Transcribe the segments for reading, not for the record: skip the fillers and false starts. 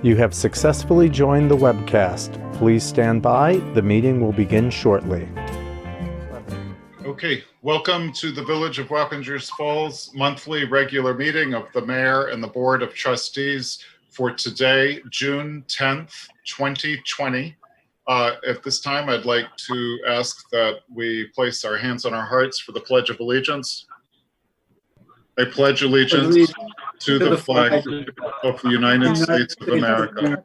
You have successfully joined the webcast. Please stand by. The meeting will begin shortly. Okay, welcome to the Village of Wappingers Falls monthly regular meeting of the Mayor and the Board of Trustees for today, June 10th, 2020. At this time, I'd like to ask that we place our hands on our hearts for the Pledge of Allegiance. I pledge allegiance to the flag of the United States of America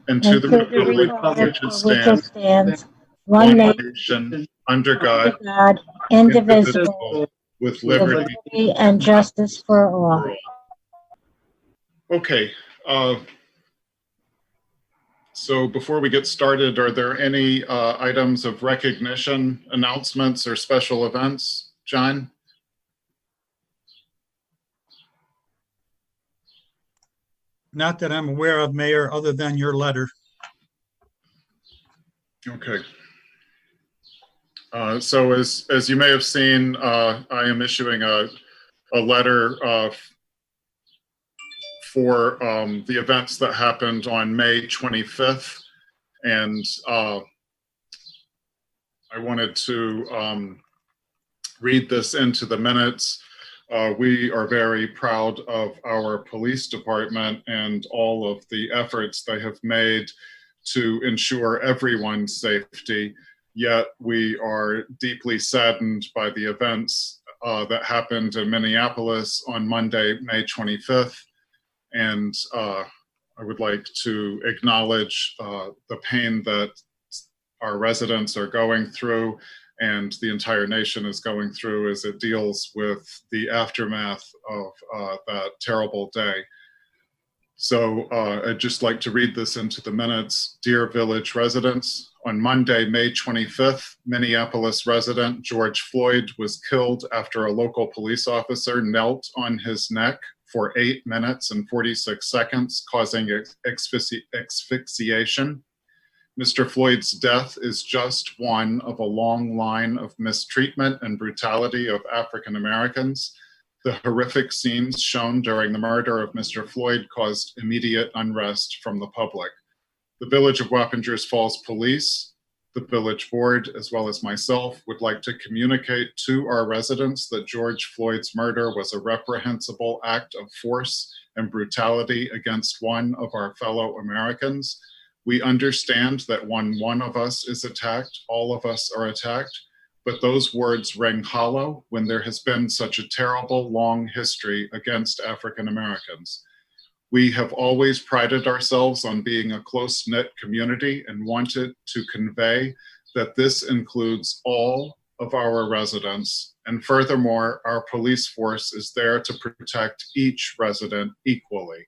and to the republic for which it stands, one nation, under God, indivisible, with liberty and justice for all. Okay, so before we get started, are there any items of recognition, announcements, or special events? John? Not that I'm aware of, Mayor, other than your letter. Okay. So as you may have seen, I am issuing a letter for the events that happened on May 25th. And I wanted to read this into the minutes. We are very proud of our police department and all of the efforts they have made to ensure everyone's safety. Yet we are deeply saddened by the events that happened in Minneapolis on Monday, May 25th. And I would like to acknowledge the pain that our residents are going through and the entire nation is going through as it deals with the aftermath of that terrible day. So I'd just like to read this into the minutes. Dear Village residents, on Monday, May 25th, Minneapolis resident George Floyd was killed after a local police officer knelt on his neck for 8 minutes and 46 seconds, causing asphyxiation. Mr. Floyd's death is just one of a long line of mistreatment and brutality of African Americans. The horrific scenes shown during the murder of Mr. Floyd caused immediate unrest from the public. The Village of Wappingers Falls Police, the Village Board, as well as myself, would like to communicate to our residents that George Floyd's murder was a reprehensible act of force and brutality against one of our fellow Americans. We understand that when one of us is attacked, all of us are attacked, but those words ring hollow when there has been such a terrible, long history against African Americans. We have always prided ourselves on being a close-knit community and wanted to convey that this includes all of our residents. And furthermore, our police force is there to protect each resident equally.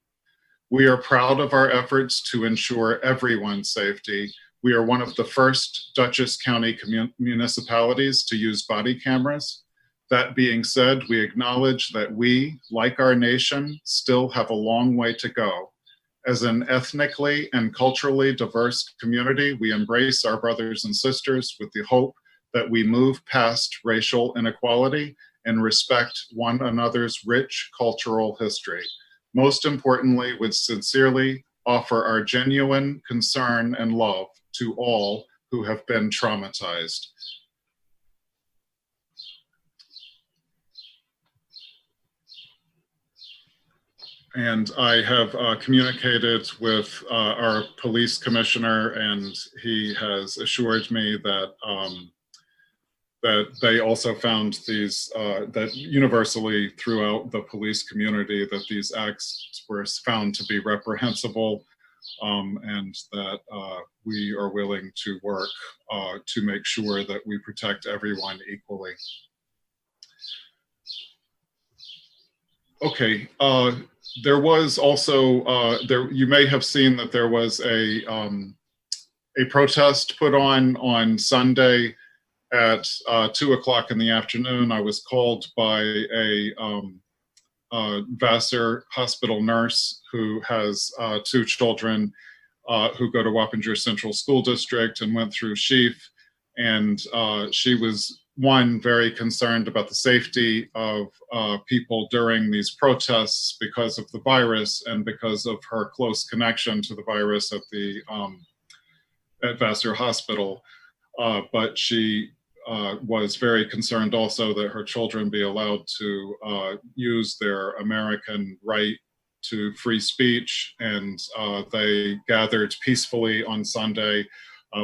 We are proud of our efforts to ensure everyone's safety. We are one of the first Dutchess County municipalities to use body cameras. That being said, we acknowledge that we, like our nation, still have a long way to go. As an ethnically and culturally diverse community, we embrace our brothers and sisters with the hope that we move past racial inequality and respect one another's rich cultural history. Most importantly, we sincerely offer our genuine concern and love to all who have been traumatized. And I have communicated with our police commissioner, and he has assured me that that they also found these, that universally throughout the police community, that these acts were found to be reprehensible, and that we are willing to work to make sure that we protect everyone equally. Okay. There was also, you may have seen that there was a protest put on Sunday at 2 o'clock in the afternoon. I was called by a Vassar Hospital nurse who has 2 children who go to Wappinger Central School District and went through Sheaf. And she was one, very concerned about the safety of people during these protests because of the virus and because of her close connection to the virus at Vassar Hospital. But she was very concerned also that her children be allowed to use their American right to free speech, and they gathered peacefully on Sunday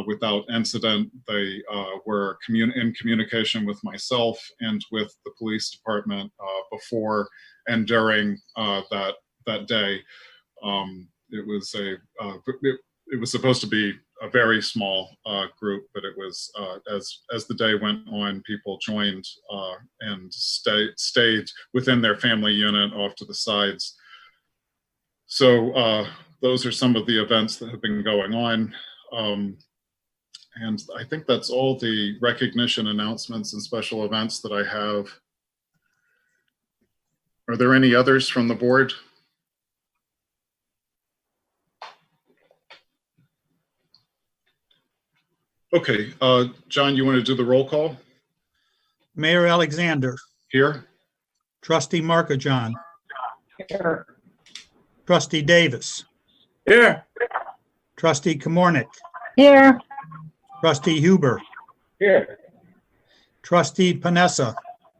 without incident. They were in communication with myself and with the police department before and during that day. It was supposed to be a very small group, but it was as the day went on, people joined and stayed within their family unit off to the sides. So those are some of the events that have been going on. And I think that's all the recognition announcements and special events that I have. Are there any others from the board? Okay, John, you want to do the roll call? Mayor Alexander, Here? Trustee Markajon, Here. Trustee Davis, Here. Trustee Komornick, Here, Trustee Huber, Here. Trustee Panessa,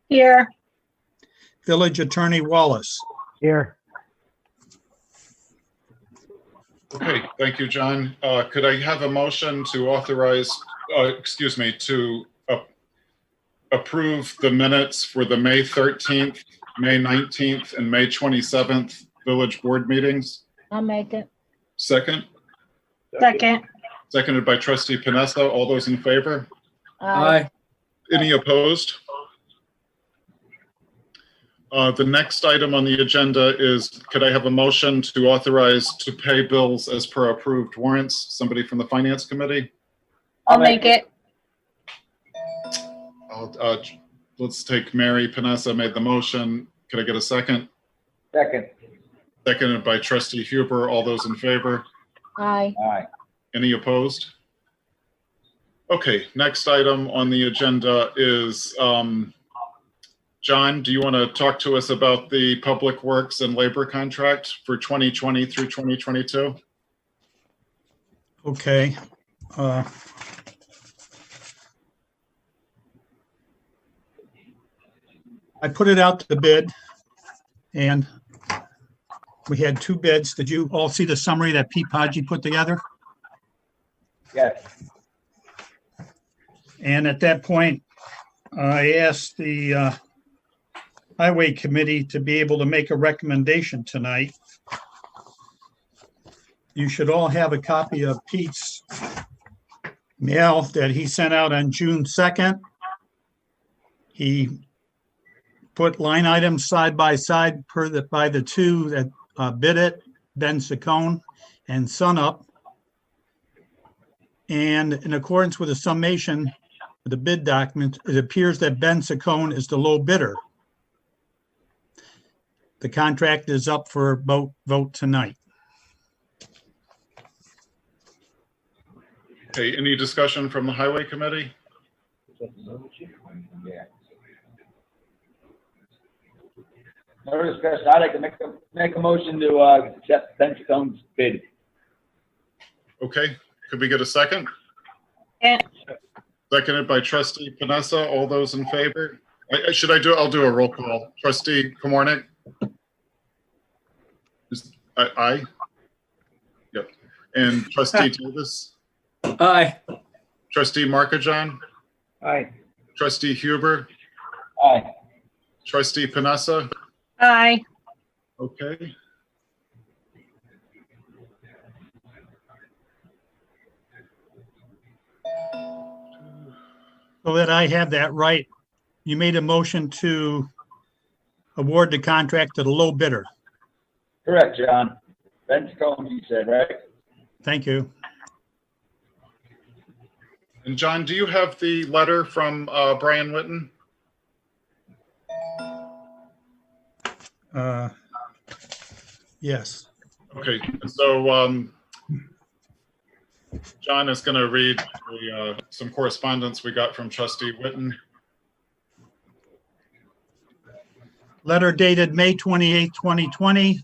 here, Village Attorney Wallace. Here. Okay, thank you, John. Could I have a motion to authorize, to approve the minutes for the May 13th, May 19th, and May 27th village board meetings? I'll make it. Second, Second. seconded by trustee Panessa. All those in favor? Aye. Any opposed? The next item on the agenda is, could I have a motion to authorize to pay bills as per approved warrants? Somebody from the finance committee? I'll make it. Let's take Mary Panessa made the motion. Could I get a second? Second. Seconded by trustee Huber. All those in favor? Aye. Aye. Any opposed? Okay, next item on the agenda is, John, do you want to talk to us about the Public Works and Labor contract for 2020 through 2022? Okay. I put it out to bid, and we had 2 bids. Did you all see the summary that Pete Podgy put together? Yes. And at that point, I asked the Highway Committee to be able to make a recommendation tonight. You should all have a copy of Pete's mail that he sent out on June 2nd. He put line items side by side by the 2 that bid it, Ben Saccone and Sunup. And in accordance with the summation of the bid document, it appears that Ben Saccone is the low bidder. The contract is up for vote tonight. Okay, any discussion from the Highway Committee? Yeah. No discussion. I'd like to make a motion to accept Ben Sacone's bid. Okay, could we get a second? Yeah. Seconded by trustee Panessa. All those in favor? I'll do a roll call. Trustee Komornick? Aye? Yep. And trustee Davis? Aye. Trustee Markajon? Aye. Trustee Huber? Aye. Trustee Panessa? Aye. Okay. So that I have that right, you made a motion to award the contract to the low bidder. Correct, John. Ben Sacone, you said, right? Thank you. And John, do you have the letter from Brian Witten? Yes. Okay, so John is going to read some correspondence we got from trustee Witten. Letter dated May 28, 2020.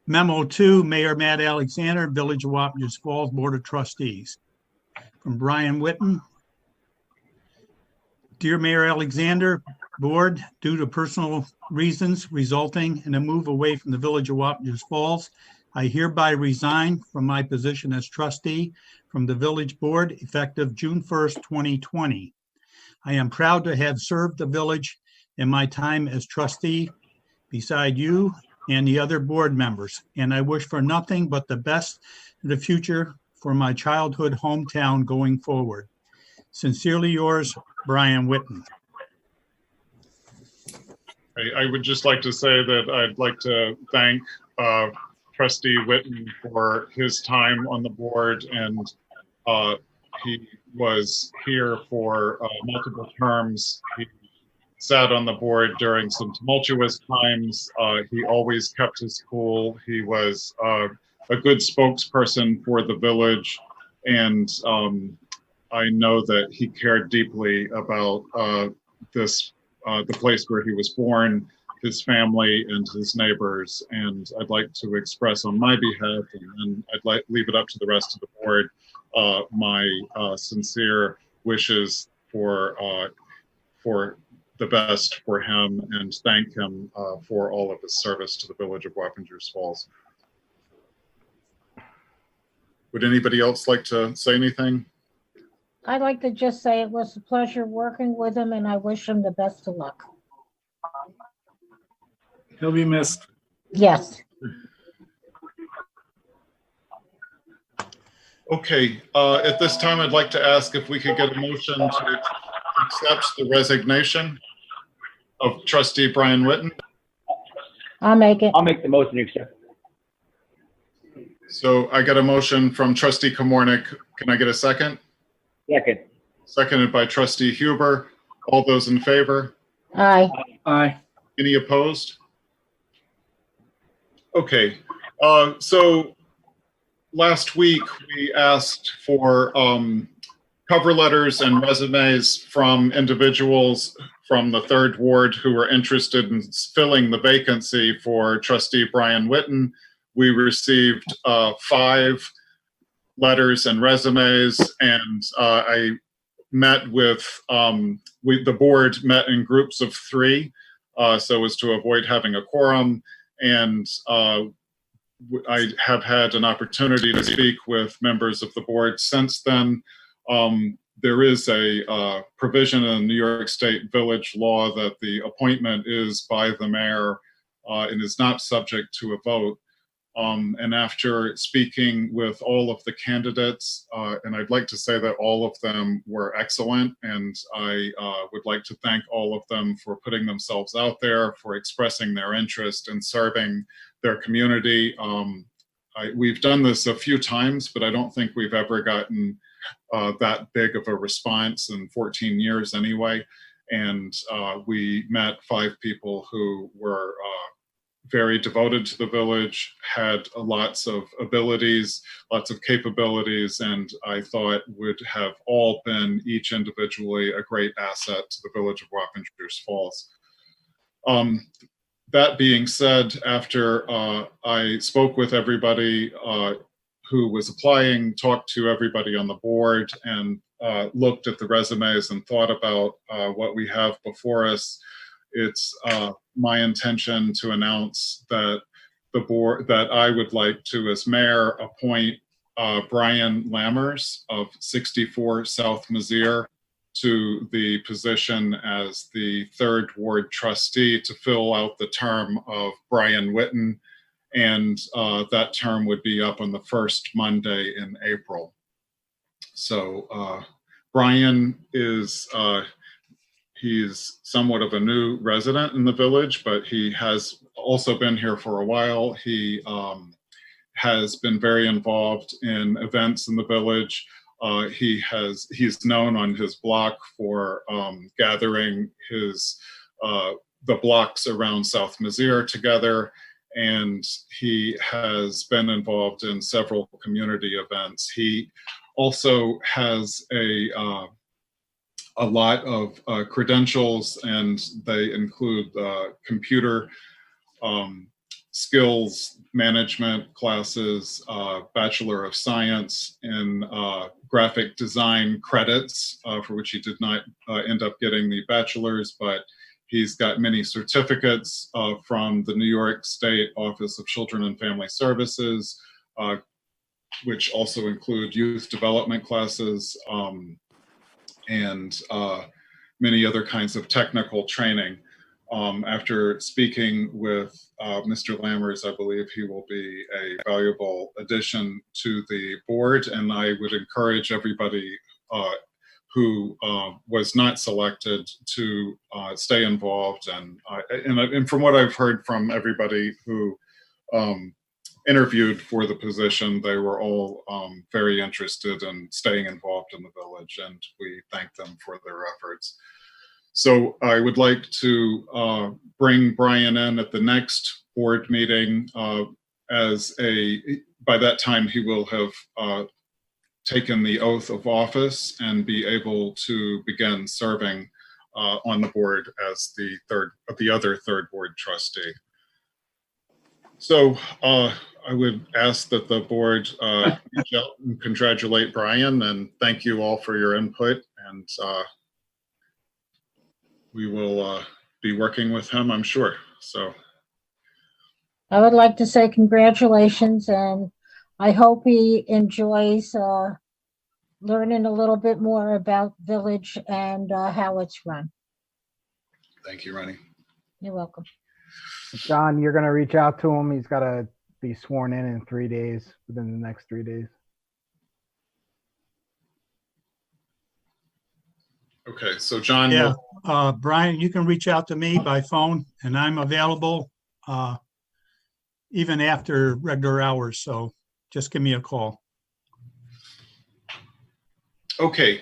Memo to Mayor Matt Alexander, Village of Wappingers Falls Board of Trustees. From Brian Witten. Dear Mayor Alexander, Board, due to personal reasons resulting in a move away from the Village of Wappingers Falls, I hereby resign from my position as trustee from the Village Board effective June 1st, 2020. I am proud to have served the village in my time as trustee beside you and the other board members, and I wish for nothing but the best in the future for my childhood hometown going forward. Sincerely yours, Brian Witten. I would just like to say that I'd like to thank Trustee Witten for his time on the board, and he was here for multiple terms. He sat on the board during some tumultuous times. He always kept his cool. He was a good spokesperson for the village, and I know that he cared deeply about the place where he was born, his family, and his neighbors. And I'd like to express on my behalf, and I'd like leave it up to the rest of the board, my sincere wishes for the best for him, and thank him for all of his service to the Village of Wappingers Falls. Would anybody else like to say anything? I'd like to just say it was a pleasure working with him and I wish him the best of luck. He'll be missed. Yes. Okay, at this time, I'd like to ask if we could get a motion to accept the resignation of Trustee Brian Witten. I'll make it. I'll make the motion to accept. So I got a motion from Trustee Komornick. Can I get a second? Second. Seconded by Trustee Huber. All those in favor? Aye. Aye. Any opposed? Okay, so last week we asked for cover letters and resumes from individuals from the Third Ward who were interested in filling the vacancy for Trustee Brian Witten. We received 5 letters and resumes, and I met with, the board met in groups of 3 so as to avoid having a quorum, and I have had an opportunity to speak with members of the board since then. There is a provision in the New York State Village law that the appointment is by the mayor and is not subject to a vote. And after speaking with all of the candidates, and I'd like to say that all of them were excellent, and I would like to thank all of them for putting themselves out there, for expressing their interest in serving their community. We've done this a few times, but I don't think we've ever gotten that big of a response in 14 years anyway. And we met 5 people who were very devoted to the village, had lots of abilities, lots of capabilities, and I thought would have all been each individually a great asset to the Village of Wappingers Falls. That being said, after I spoke with everybody who was applying, talked to everybody on the board, and looked at the resumes and thought about what we have before us, it's my intention to announce that the board, that I would like to, as mayor, appoint Brian Lammers of 64 South Mizzier to the position as the Third Ward trustee to fill out the term of Brian Witten, and that term would be up on the first Monday in April. So Brian is he's somewhat of a new resident in the village, but he has also been here for a while. He has been very involved in events in the village. He's known on his block for gathering his the blocks around South Mizzier together, and he has been involved in several community events. He also has a lot of credentials, and they include computer skills management classes, Bachelor of Science in graphic design credits, for which he did not end up getting the bachelor's, but he's got many certificates from the New York State Office of Children and Family Services, which also include youth development classes, and many other kinds of technical training. After speaking with Mr. Lammers, I believe he will be a valuable addition to the board, and I would encourage everybody who was not selected to stay involved. And from what I've heard from everybody who interviewed for the position, they were all very interested in staying involved in the village, and we thank them for their efforts. So I would like to bring Brian in at the next board meeting by that time he will have taken the oath of office and be able to begin serving on the board as the other third board trustee. So I would ask that the board reach out and congratulate Brian, and thank you all for your input, and we will be working with him, I'm sure. So I would like to say congratulations, and I hope he enjoys learning a little bit more about Village and how it's run. thank you, Rennie. You're welcome. John, you're going to reach out to him. He's got to be sworn in 3 days, within the next 3 days. Okay, so John, Yeah, Brian, you can reach out to me by phone, and I'm available even after regular hours, so just give me a call. okay.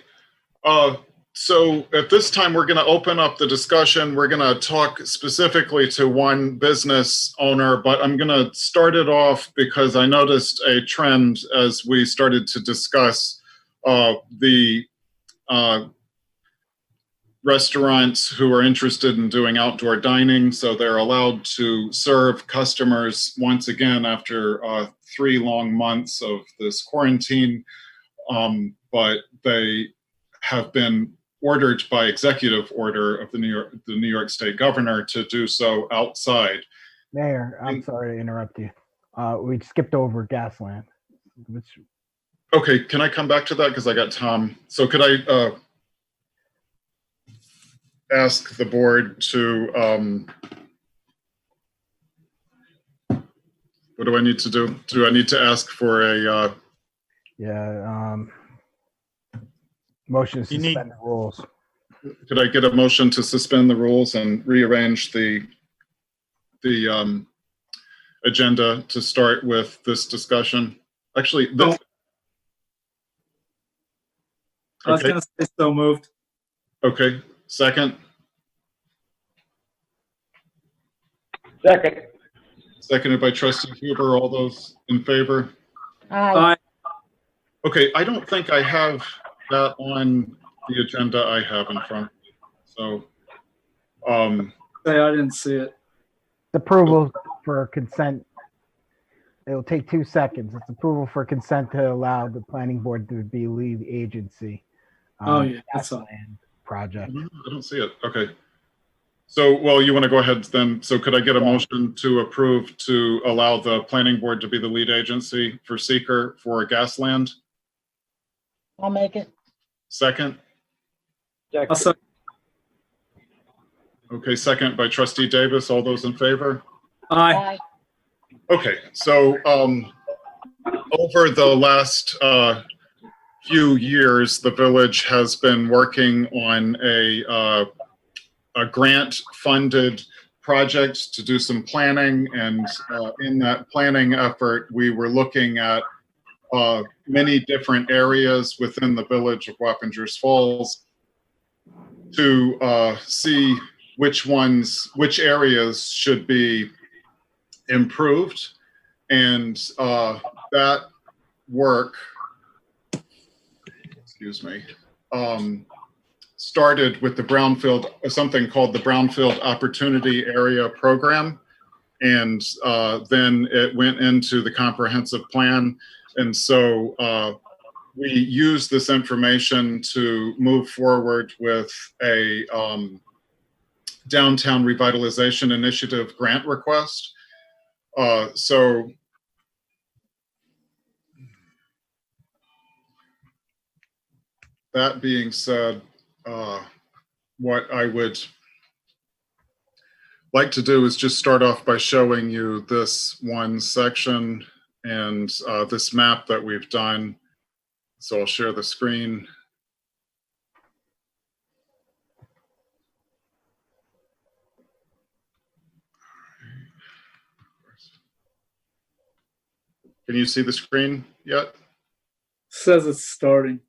So at this time, we're going to open up the discussion. We're going to talk specifically to one business owner, but I'm going to start it off because I noticed a trend as we started to discuss the restaurants who are interested in doing outdoor dining. So they're allowed to serve customers once again after 3 long months of this quarantine. But they have been ordered by executive order of the New York State governor to do so outside. Mayor, I'm sorry to interrupt you. We skipped over Gasland. Which, Okay, can I come back to that? Because I got Tom. So could I ask the board to, what do I need to do? Do I need to ask for a, motion to You need- suspend the rules. could I get a motion to suspend the rules and rearrange the agenda to start with this discussion? Actually, this, I was okay. gonna say so moved. Okay, second, Second. seconded by trustee Huber. All those in favor? Aye. Okay, I don't think I have that on the agenda I have in front of me. So, Say I didn't see it. Approval for consent. It'll take 2 seconds. It's approval for consent to allow the planning board to be lead agency. Oh, yeah, that's all. Gasland project. I don't see it. Okay. So, well, you want to go ahead then. So could I get a motion to approve to allow the planning board to be the lead agency for seeker for Gasland? I'll make it. Second? I'll say, Okay, second by trustee Davis. All those in favor? aye. Aye. Okay, so over the last few years, the village has been working on a grant-funded project to do some planning, and in that planning effort, we were looking at many different areas within the village of Wappingers Falls to see which areas should be improved, and that work, excuse me, started with the Brownfield, something called the Brownfield Opportunity Area Program. And then it went into the comprehensive plan. And so we use this information to move forward with a downtown revitalization initiative grant request. So that being said, what I would like to do is just start off by showing you this one section and this map that we've done. So I'll share the screen. Can you see the screen yet? Says it's starting.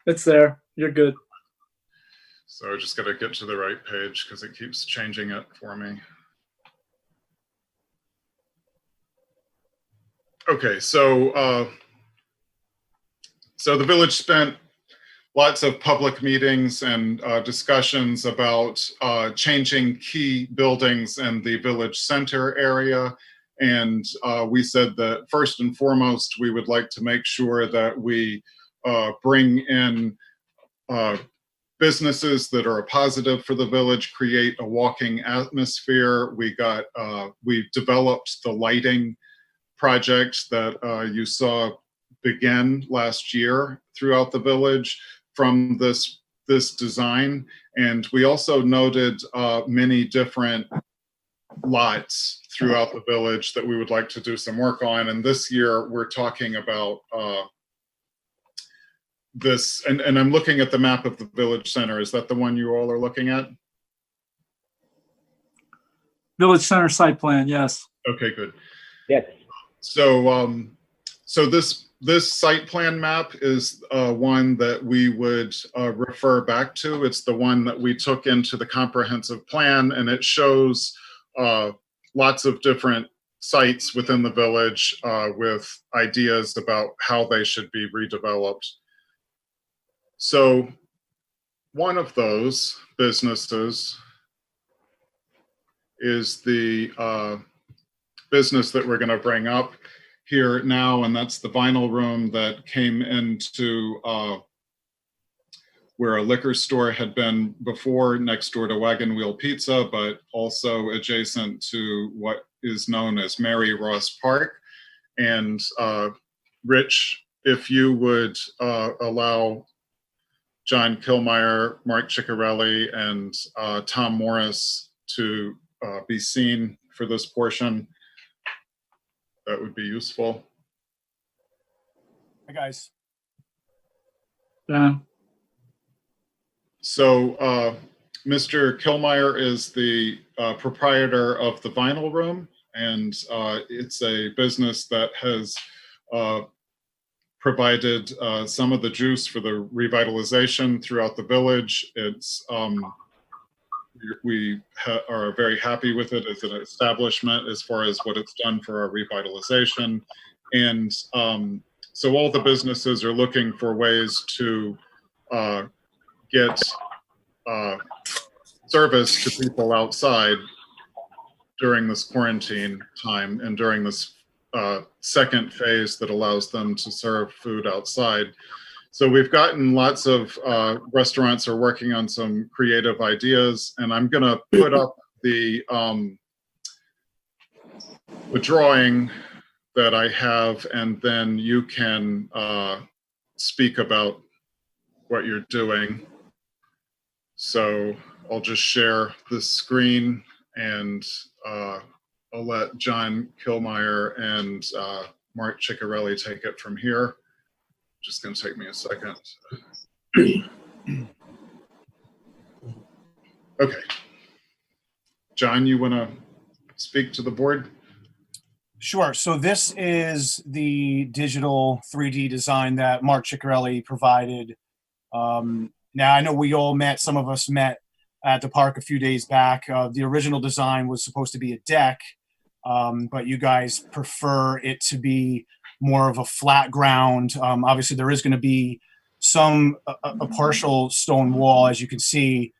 It's there. You're good. So I just got to get to the right page because it keeps changing it for me. Okay, so the village spent lots of public meetings and discussions about changing key buildings in the village center area. And we said that first and foremost, we would like to make sure that we bring in businesses that are a positive for the village, create a walking atmosphere. We developed the lighting project that you saw begin last year throughout the village from this design. And we also noted many different lots throughout the village that we would like to do some work on. And this year we're talking about this, and I'm looking at the map of the village center. Is that the one you all are looking at? Village Center site plan, yes. Okay, good. Yes. So, so this site plan map is one that we would refer back to. It's the one that we took into the comprehensive plan, and it shows lots of different sites within the village with ideas about how they should be redeveloped. So one of those businesses is the business that we're going to bring up here now, and that's the Vinyl Room that came into where a liquor store had been before, next door to Wagon Wheel Pizza, but also adjacent to what is known as Mary Ross Park. And Rich, if you would allow John Kilmeyer, Mark Ciccarelli, and Tom Morris to be seen for this portion, that would be useful. Hi, guys. Yeah. So Mr. Kilmeyer is the proprietor of the Vinyl Room, and it's a business that has provided some of the juice for the revitalization throughout the village. It's we are very happy with it as an establishment as far as what it's done for our revitalization. And so all the businesses are looking for ways to get service to people outside during this quarantine time and during this second phase that allows them to serve food outside. So we've gotten lots of restaurants are working on some creative ideas, and I'm going to put up the drawing that I have, and then you can speak about what you're doing. So I'll just share the screen, and I'll let John Kilmeyer and Mark Ciccarelli take it from here. Just going to take me a second. Okay. John, you want to speak to the board? Sure. So this is the digital 3D design that Mark Ciccarelli provided. Now, I know we all met, some of us met at the park a few days back. The original design was supposed to be a deck, but you guys prefer it to be more of a flat ground. Obviously, there is going to be a partial stone wall, as you can see,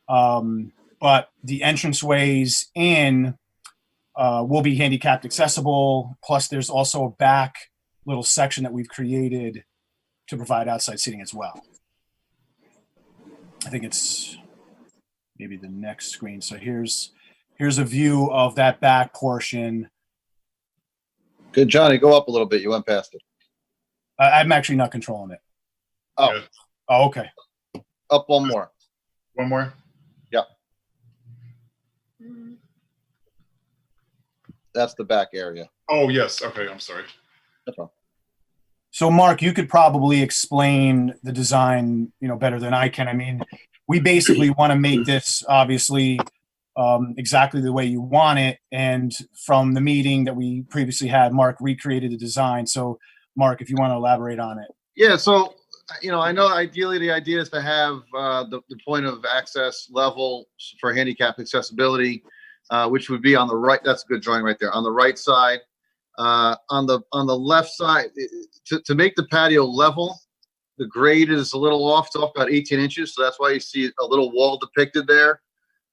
but the entranceways in will be handicapped accessible. Plus, there's also a back little section that we've created to provide outside seating as well. I think it's maybe the next screen. So here's a view of that back portion. Good, Johnny, go up a little bit. You went past it. I'm actually not controlling it. Oh, Yeah. Oh, okay. up one more. One more? That's the back area. Oh, yes. Okay, I'm sorry. No problem. So Mark, you could probably explain the design, better than I can. I mean, we basically want to make this obviously exactly the way you want it. And from the meeting that we previously had, Mark recreated the design. So Mark, if you want to elaborate on it. Yeah, so, I know ideally the idea is to have the point of access level for handicap accessibility, which would be on the right. That's a good drawing right there. On the right side. On the left side, to make the patio level, the grade is a little off. It's off about 18 inches. So that's why you see a little wall depicted there.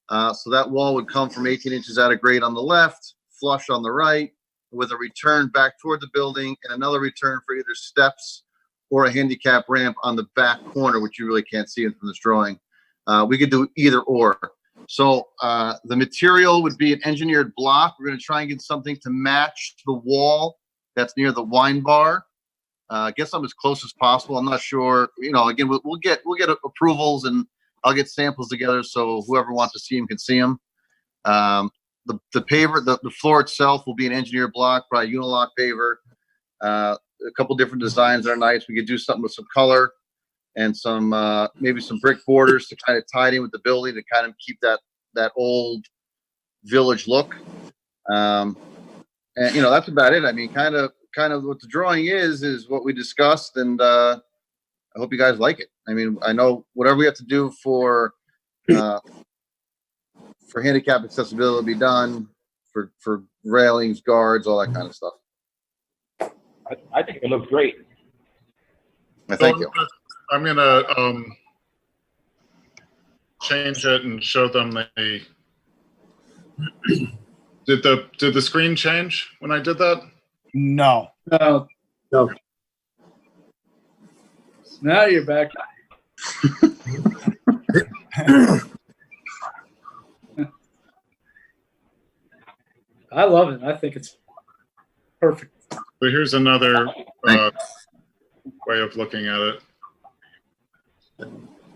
So that wall would come from 18 inches out of grade on the left, flush on the right, with a return back toward the building and another return for either steps or a handicap ramp on the back corner, which you really can't see from this drawing. We could do either or. So the material would be an engineered block. We're going to try and get something to match the wall that's near the wine bar. Get something as close as possible. I'm not sure. Again, we'll get approvals, and I'll get samples together so whoever wants to see them can see them. The paver, the floor itself will be an engineered block, probably Unilock paver. A couple different designs are nice. We could do something with some color and some maybe some brick borders to kind of tie it in with the building to kind of keep that old village look. And that's about it. I mean, kind of what the drawing is what we discussed, and I hope you guys like it. I mean, I know whatever we have to do for handicap accessibility will be done, for railings, guards, all that kind of stuff. I think it looks great. Thank you. I'm gonna change it and show them the. Did the screen change when I did that? No. No. No. Now you're back. I love it. I think it's perfect. So here's another way of looking at it.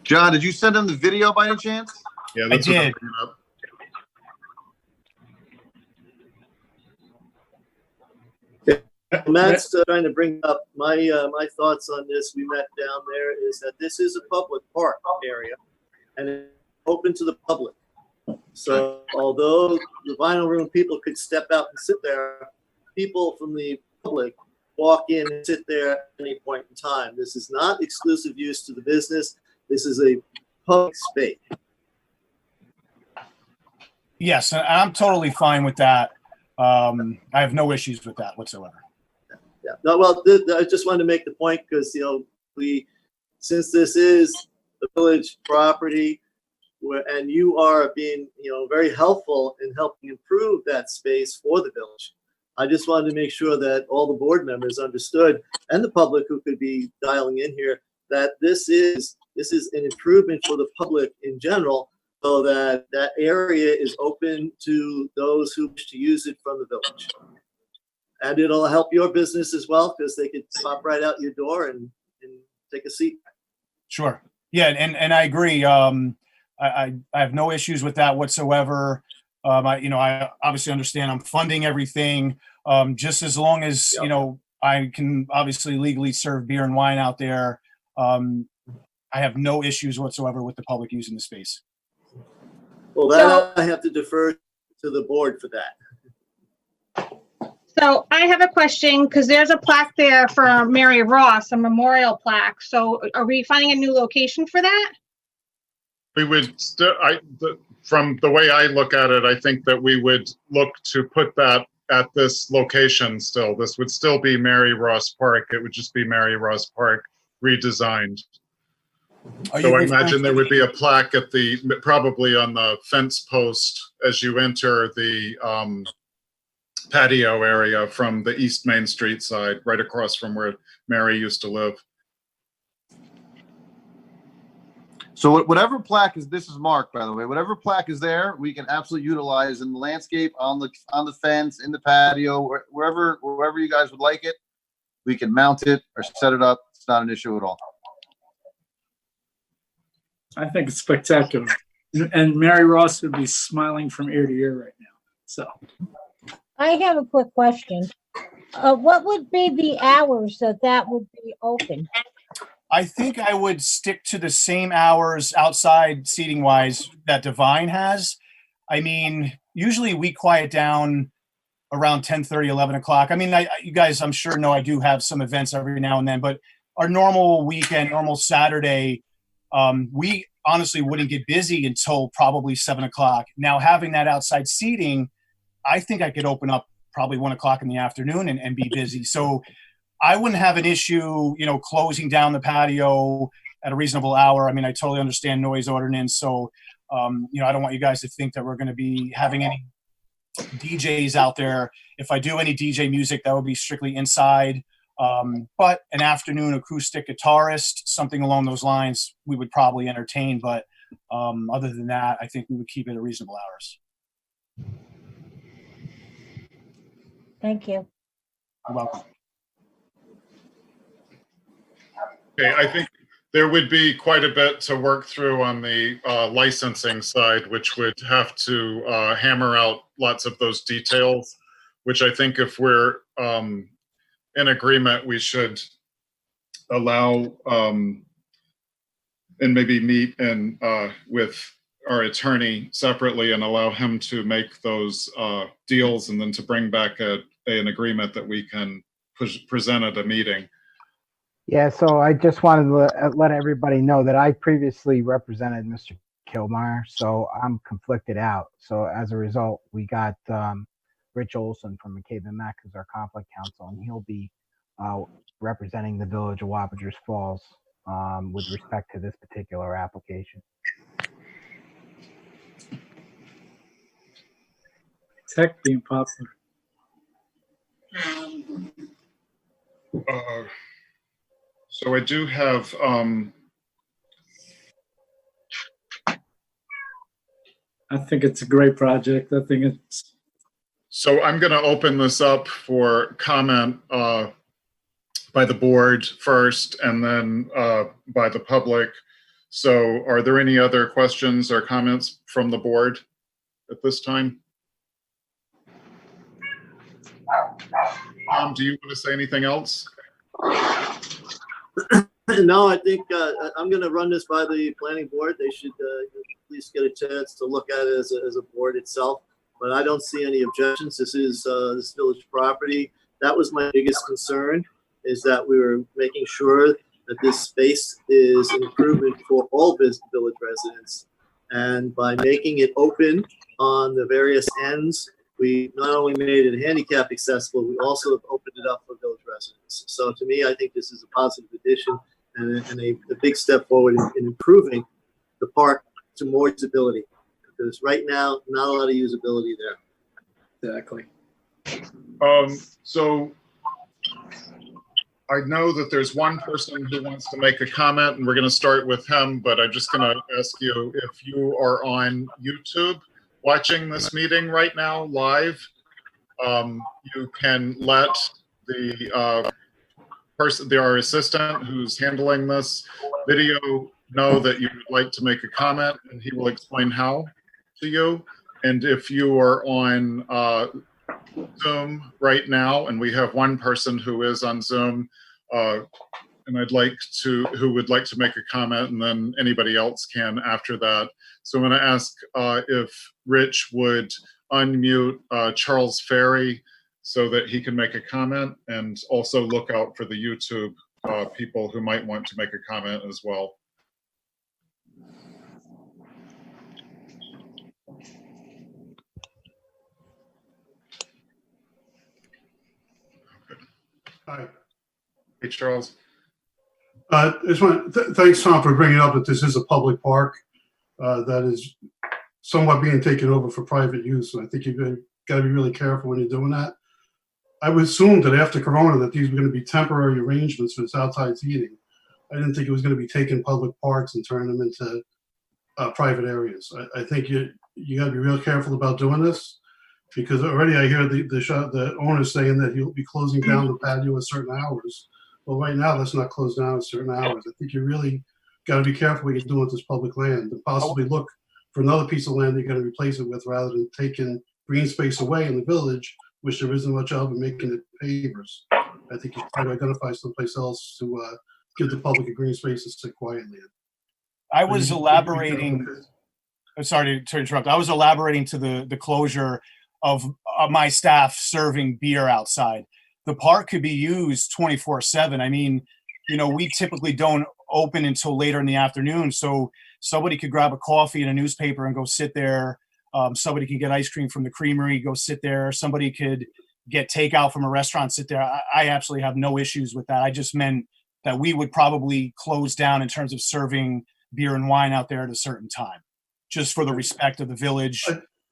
John, did you send him the video by any chance? Yeah, that's what I'm did. bringing up. Matt's trying to bring up my thoughts on this. We met down there is that this is a public park area and it's open to the public. So although the vinyl room people could step out and sit there, people from the public walk in and sit there at any point in time. This is not exclusive use to the business. This is a public space. Yes, and I'm totally fine with that. I have no issues with that whatsoever. Yeah. No, well, I just wanted to make the point because, since this is the village property and you are being, very helpful in helping improve that space for the village, I just wanted to make sure that all the board members understood and the public who could be dialing in here that this is an improvement for the public in general, so that that area is open to those who wish to use it from the village. And it'll help your business as well, because they could pop right out your door and take a seat. Sure. Yeah, and I agree. I have no issues with that whatsoever. I obviously understand I'm funding everything. Just as long as, I can obviously legally serve beer and wine out there. I have no issues whatsoever with the public using the space. Well, that I have to defer to the board for that. So I have a question, because there's a plaque there for Mary Ross, a memorial plaque. So are we finding a new location for that? We would still, from the way I look at it, I think that we would look to put that at this location still. This would still be Mary Ross Park. It would just be Mary Ross Park redesigned. Are So you I referring imagine to there would the- be a plaque at the, probably on the fence post as you enter the patio area from the East Main Street side, right across from where Mary used to live. So whatever plaque is, this is Mark, by the way, whatever plaque is there, we can absolutely utilize in the landscape, on the fence, in the patio, wherever you guys would like it. We can mount it or set it up. It's not an issue at all. I think it's spectacular. And Mary Ross would be smiling from ear to ear right now. So I have a quick question. What would be the hours that would be open? I think I would stick to the same hours outside seating wise that Divine has. I mean, usually we quiet down around 10:30, 11 o'clock. I mean, you guys, I'm sure know I do have some events every now and then, but our normal weekend, normal Saturday, we honestly wouldn't get busy until probably 7 o'clock. Now, having that outside seating, I think I could open up probably 1 o'clock in the afternoon and be busy. So I wouldn't have an issue, closing down the patio at a reasonable hour. I mean, I totally understand noise ordinance. So, I don't want you guys to think that we're going to be having any DJs out there. If I do any DJ music, that would be strictly inside. But an afternoon acoustic guitarist, something along those lines, we would probably entertain. But other than that, I think we would keep it at reasonable hours. Thank you. You're welcome. Okay, I think there would be quite a bit to work through on the licensing side, which would have to hammer out lots of those details, which I think if we're in agreement, we should allow and maybe meet and with our attorney separately and allow him to make those deals and then to bring back an agreement that we can present at a meeting. Yeah, so I just wanted to let everybody know that I previously represented Mr. Kilmeyer, so I'm conflicted out. So as a result, we got Rich Olson from McCabe and Mack as our conflict counsel, and he'll be representing the village of Wappingers Falls with respect to this particular application. tech being popular. So I do have, I think it's a great project. I think it's, so I'm going to open this up for comment by the board first and then by the public. So are there any other questions or comments from the board at this time? Tom, do you want to say anything else? No, I think I'm going to run this by the planning board. They should at least get a chance to look at it as a board itself. But I don't see any objections. This is this village property. That was my biggest concern, is that we were making sure that this space is an improvement for all village residents. And by making it open on the various ends, we not only made it handicap accessible, we also have opened it up for village residents. So to me, I think this is a positive addition and a big step forward in improving the park to more usability. Because right now, not a lot of usability there. exactly. So I know that there's one person who wants to make a comment, and we're going to start with him, but I'm just going to ask you if you are on YouTube watching this meeting right now live, you can let the our assistant who's handling this video know that you would like to make a comment, and he will explain how to you. And if you are on Zoom right now, and we have one person who is on Zoom, and who would like to make a comment, and then anybody else can after that. So I'm going to ask if Rich would unmute Charles Ferry so that he can make a comment, and also look out for the YouTube people who might want to make a comment as well. Hi. Hey, Charles. Thanks, Tom, for bringing up that this is a public park that is somewhat being taken over for private use. And I think you've got to be really careful when you're doing that. I would assume that after Corona that these were going to be temporary arrangements for this outside seating. I didn't think it was going to be taking public parks and turning them into private areas. I think you got to be real careful about doing this, because already I hear the owner saying that he'll be closing down the patio at certain hours. Well, right now, that's not closed down at certain hours. I think you really got to be careful what you're doing with this public land, and possibly look for another piece of land you're going to replace it with, rather than taking green space away in the village, which there isn't much of, and making it pavers. I think you try to identify someplace else to give the public a green space to sit quietly in. I was elaborating. I'm sorry to interrupt. I was elaborating to the closure of my staff serving beer outside. The park could be used 24/7. I mean, we typically don't open until later in the afternoon, so somebody could grab a coffee and a newspaper and go sit there. Somebody could get ice cream from the creamery, go sit there. Somebody could get takeout from a restaurant, sit there. I absolutely have no issues with that. I just meant that we would probably close down in terms of serving beer and wine out there at a certain time, just for the respect of the village.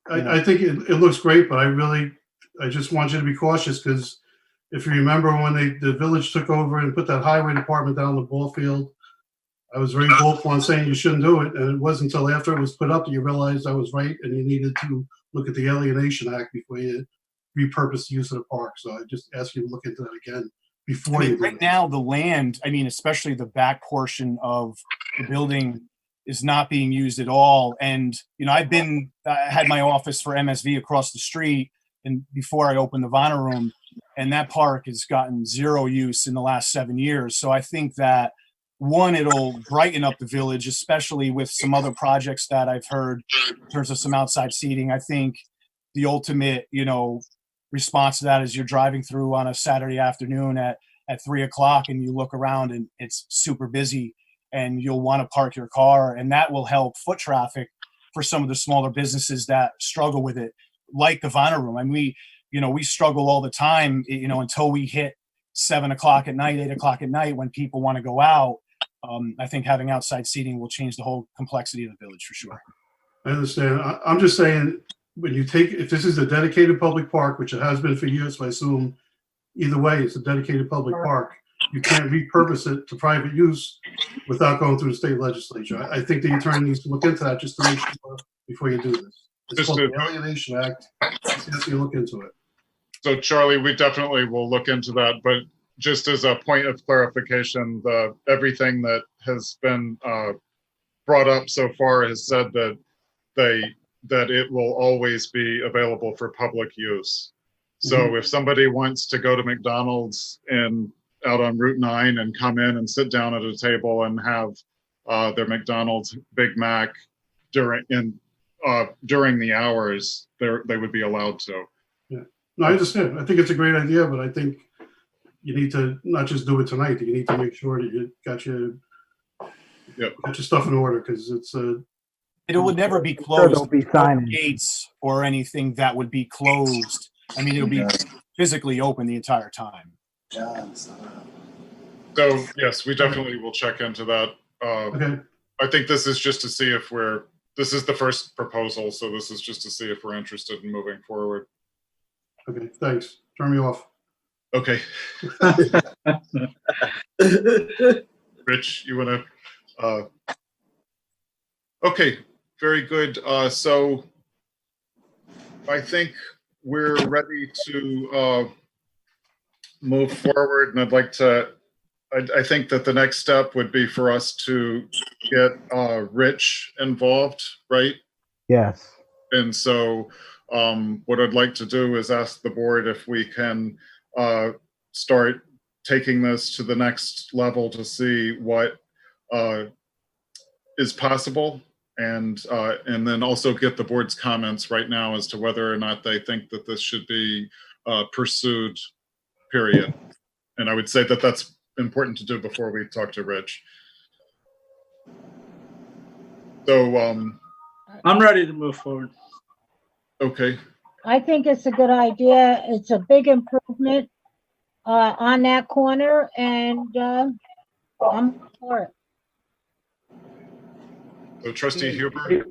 I think it looks great, but I just want you to be cautious, because if you remember when the village took over and put that highway department down the ball field, I was very vocal on saying you shouldn't do it. And it wasn't until after it was put up that you realized I was right, and you needed to look at the Alienation Act before you repurpose the use of the park. So I just ask you to look into that again before you do right it. now, the land, especially the back portion of the building, is not being used at all. And, I had my office for MSV across the street, and before I opened the Vonner Room, and that park has gotten zero use in the last 7 years. So I think that, one, it'll brighten up the village, especially with some other projects that I've heard in terms of some outside seating. I think the ultimate, response to that is you're driving through on a Saturday afternoon at 3:00 and you look around and it's super busy, and you'll want to park your car, and that will help foot traffic for some of the smaller businesses that struggle with it, like the Vonner Room. We struggle all the time, until we hit 7:00 at night, 8:00 at night, when people want to go out. I think having outside seating will change the whole complexity of the village for sure. I understand. I'm just saying, if this is a dedicated public park, which it has been for years, so I assume either way, it's a dedicated public park. You can't repurpose it to private use without going through the state legislature. I think the attorney needs to look into that just to make sure before you do this. It's called the Alienation Act. Just you look into it. So Charlie, we definitely will look into that, but just as a point of clarification, everything that has been brought up so far has said that it will always be available for public use. So if somebody wants to go to McDonald's out on Route 9 and come in and sit down at a table and have their McDonald's Big Mac during the hours, they would be allowed to. Yeah, no, I understand. I think it's a great idea, but I think you need to not just do it tonight. You need to make sure that you got your stuff in order, because it would never be closed. There'll be signage. Gates or anything that would be closed. It'll be physically open the entire time. So yes, we definitely will check into that. Okay. I think this is just to see if this is the first proposal, so this is just to see if we're interested in moving forward. Okay, thanks. Turn me off. Okay. Rich, you want to? Okay, very good. So I think we're ready to move forward, and I think that the next step would be for us to get Rich involved, right? Yes. And so what I'd like to do is ask the board if we can start taking this to the next level to see what is possible, and then also get the board's comments right now as to whether or not they think that this should be pursued, period. And I would say that that's important to do before we talk to Rich. So I'm ready to move forward. Okay. I think it's a good idea. It's a big improvement on that corner, and I'm for it. So trustee Huber,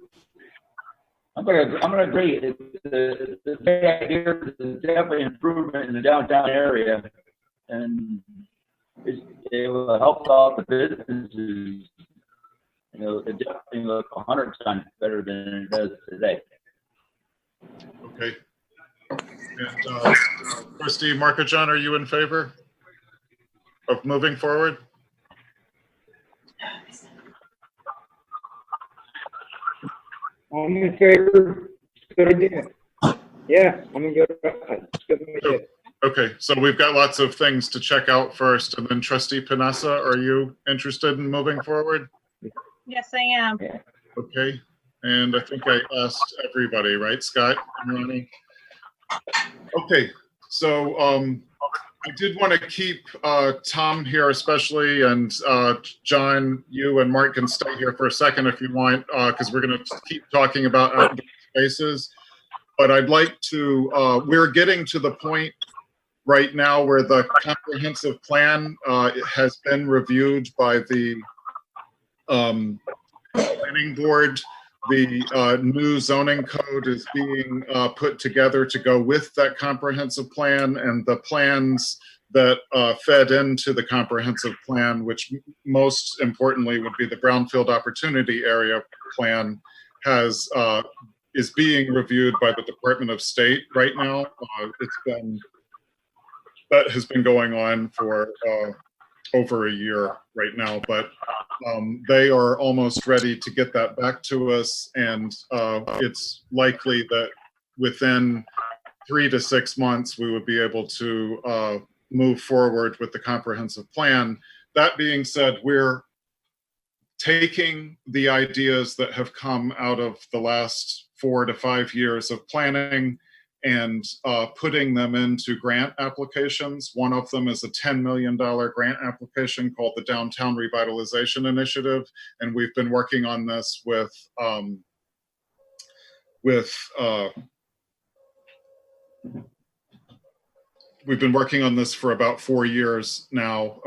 I'm gonna agree. It's a great idea. It's definitely an improvement in the downtown area, and it will help out the businesses. You know, it definitely look 100% better than it does today. okay. And trustee Markajon, are you in favor of moving forward? I'm in favor. It's a good idea. Yeah, I'm in good. It's a good idea. Okay, so we've got lots of things to check out first, and then trustee Panessa, are you interested in moving forward? Yes, I am. Okay, and I think I asked everybody, right, Scott and Ronnie? Okay, so I did want to keep Tom here especially, and John, you and Mark can stay here for a second if you want, because we're going to keep talking about outdoor spaces. But I'd like to, we're getting to the point right now where the comprehensive plan has been reviewed by the planning board. The new zoning code is being put together to go with that comprehensive plan, and the plans that fed into the comprehensive plan, which most importantly would be the Brownfield Opportunity Area Plan, is being reviewed by the Department of State right now. That has been going on for over a year right now, but they are almost ready to get that back to us, and it's likely that within 3 to 6 months we would be able to move forward with the comprehensive plan. That being said, we're taking the ideas that have come out of the last 4 to 5 years of planning and putting them into grant applications. One of them is a $10 million grant application called the Downtown Revitalization Initiative, and we've been working on this with we've been working on this for about 4 years now,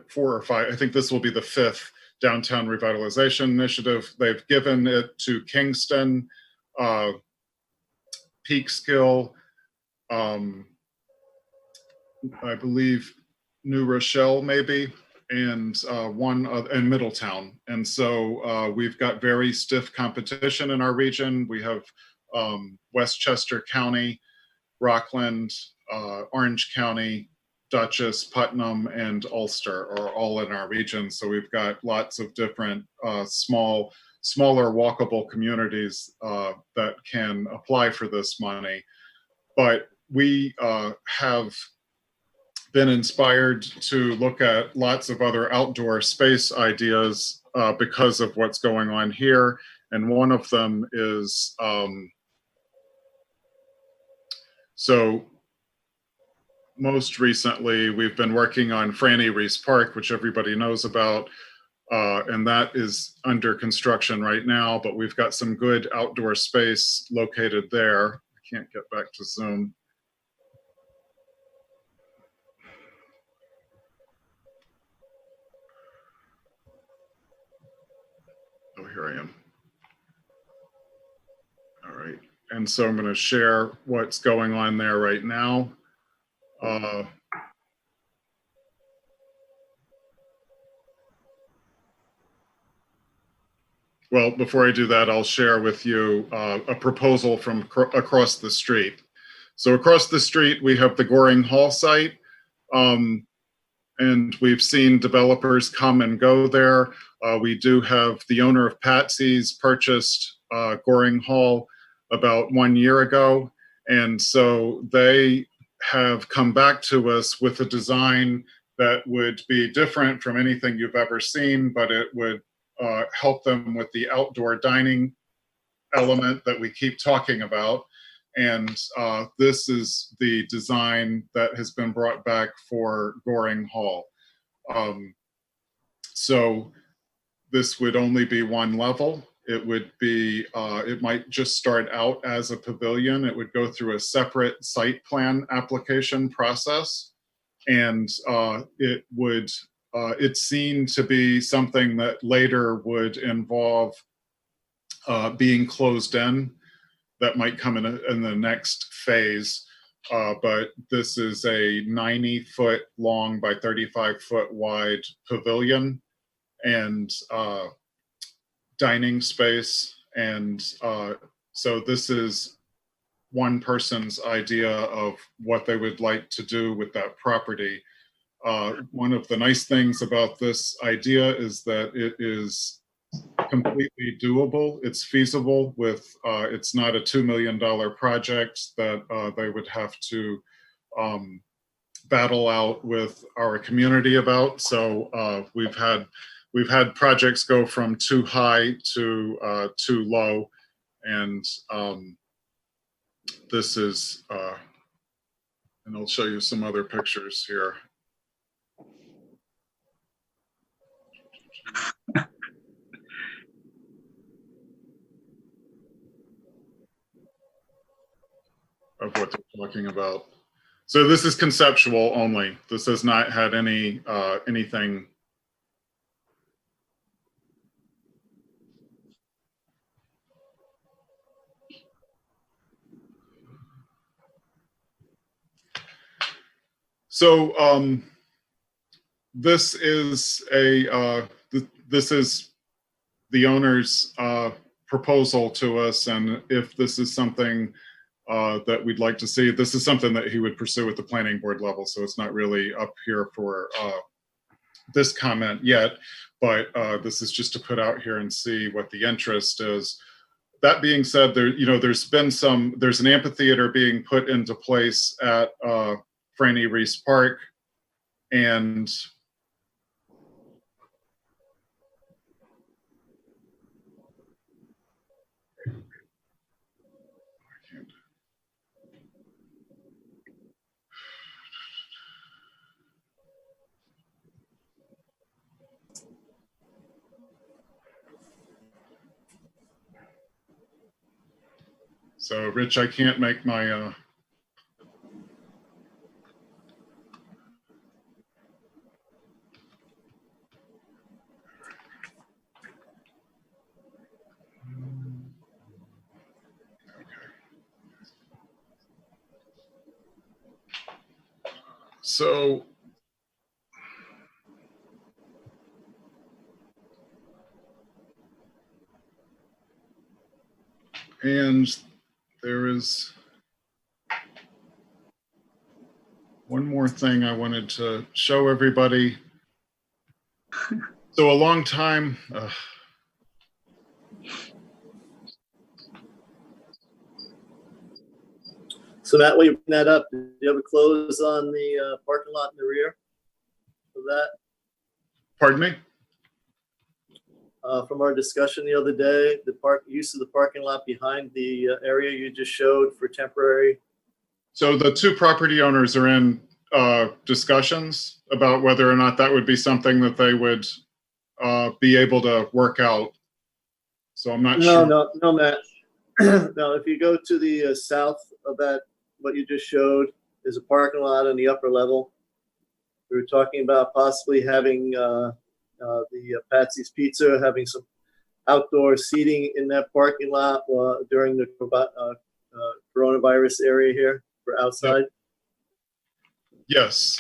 4 or 5. I think this will be the 5th Downtown Revitalization Initiative. They've given it to Kingston, Peekskill, I believe New Rochelle maybe, and and Middletown. And so we've got very stiff competition in our region. We have Westchester County, Rockland, Orange County, Dutchess, Putnam, and Ulster are all in our region. So we've got lots of different smaller walkable communities that can apply for this money. But we have been inspired to look at lots of other outdoor space ideas because of what's going on here. And one of them is, so most recently we've been working on Franny Reese Park, which everybody knows about. And that is under construction right now, but we've got some good outdoor space located there. I can't get back to Zoom. Oh, here I am. All right. And so I'm going to share what's going on there right now. Well, before I do that, I'll share with you a proposal from across the street. So across the street, we have the Goring Hall site, and we've seen developers come and go there. We do have the owner of Patsy's purchased Goring Hall about 1 year ago, and so they have come back to us with a design that would be different from anything you've ever seen, but it would help them with the outdoor dining element that we keep talking about. And this is the design that has been brought back for Goring Hall. So this would only be one level. It would be, it might just start out as a pavilion. It would go through a separate site plan application process. And it would it's seen to be something that later would involve being closed in. That might come in the next phase. But this is a 90-foot long by 35-foot wide pavilion and dining space. And so this is one person's idea of what they would like to do with that property. One of the nice things about this idea is that it is completely doable. It's feasible with, it's not a $2 million project that they would have to battle out with our community about. So we've had projects go from too high to too low. And this is, and I'll show you some other pictures here. Of what they're talking about. So this is conceptual only. This has not had any anything. So this is this is the owner's proposal to us, and if this is something that we'd like to see. This is something that he would pursue at the planning board level, so it's not really up here for this comment yet, but this is just to put out here and see what the interest is. That being said, there's an amphitheater being put into place at Franny Reese Park, and so, Rich, I can't make my, so, and there is one more thing I wanted to show everybody. So a long time, So Matt, while you bring that up, do you have a close on the parking lot in the rear of that? pardon me? From our discussion the other day, the use of the parking lot behind the area you just showed for temporary. So the two property owners are in discussions about whether or not that would be something that they would be able to work out. So I'm not sure. No, Matt. No, if you go to the south of that, what you just showed, there's a parking lot on the upper level. We were talking about possibly having the Patsy's Pizza, having some outdoor seating in that parking lot during the coronavirus area here for outside. Yes.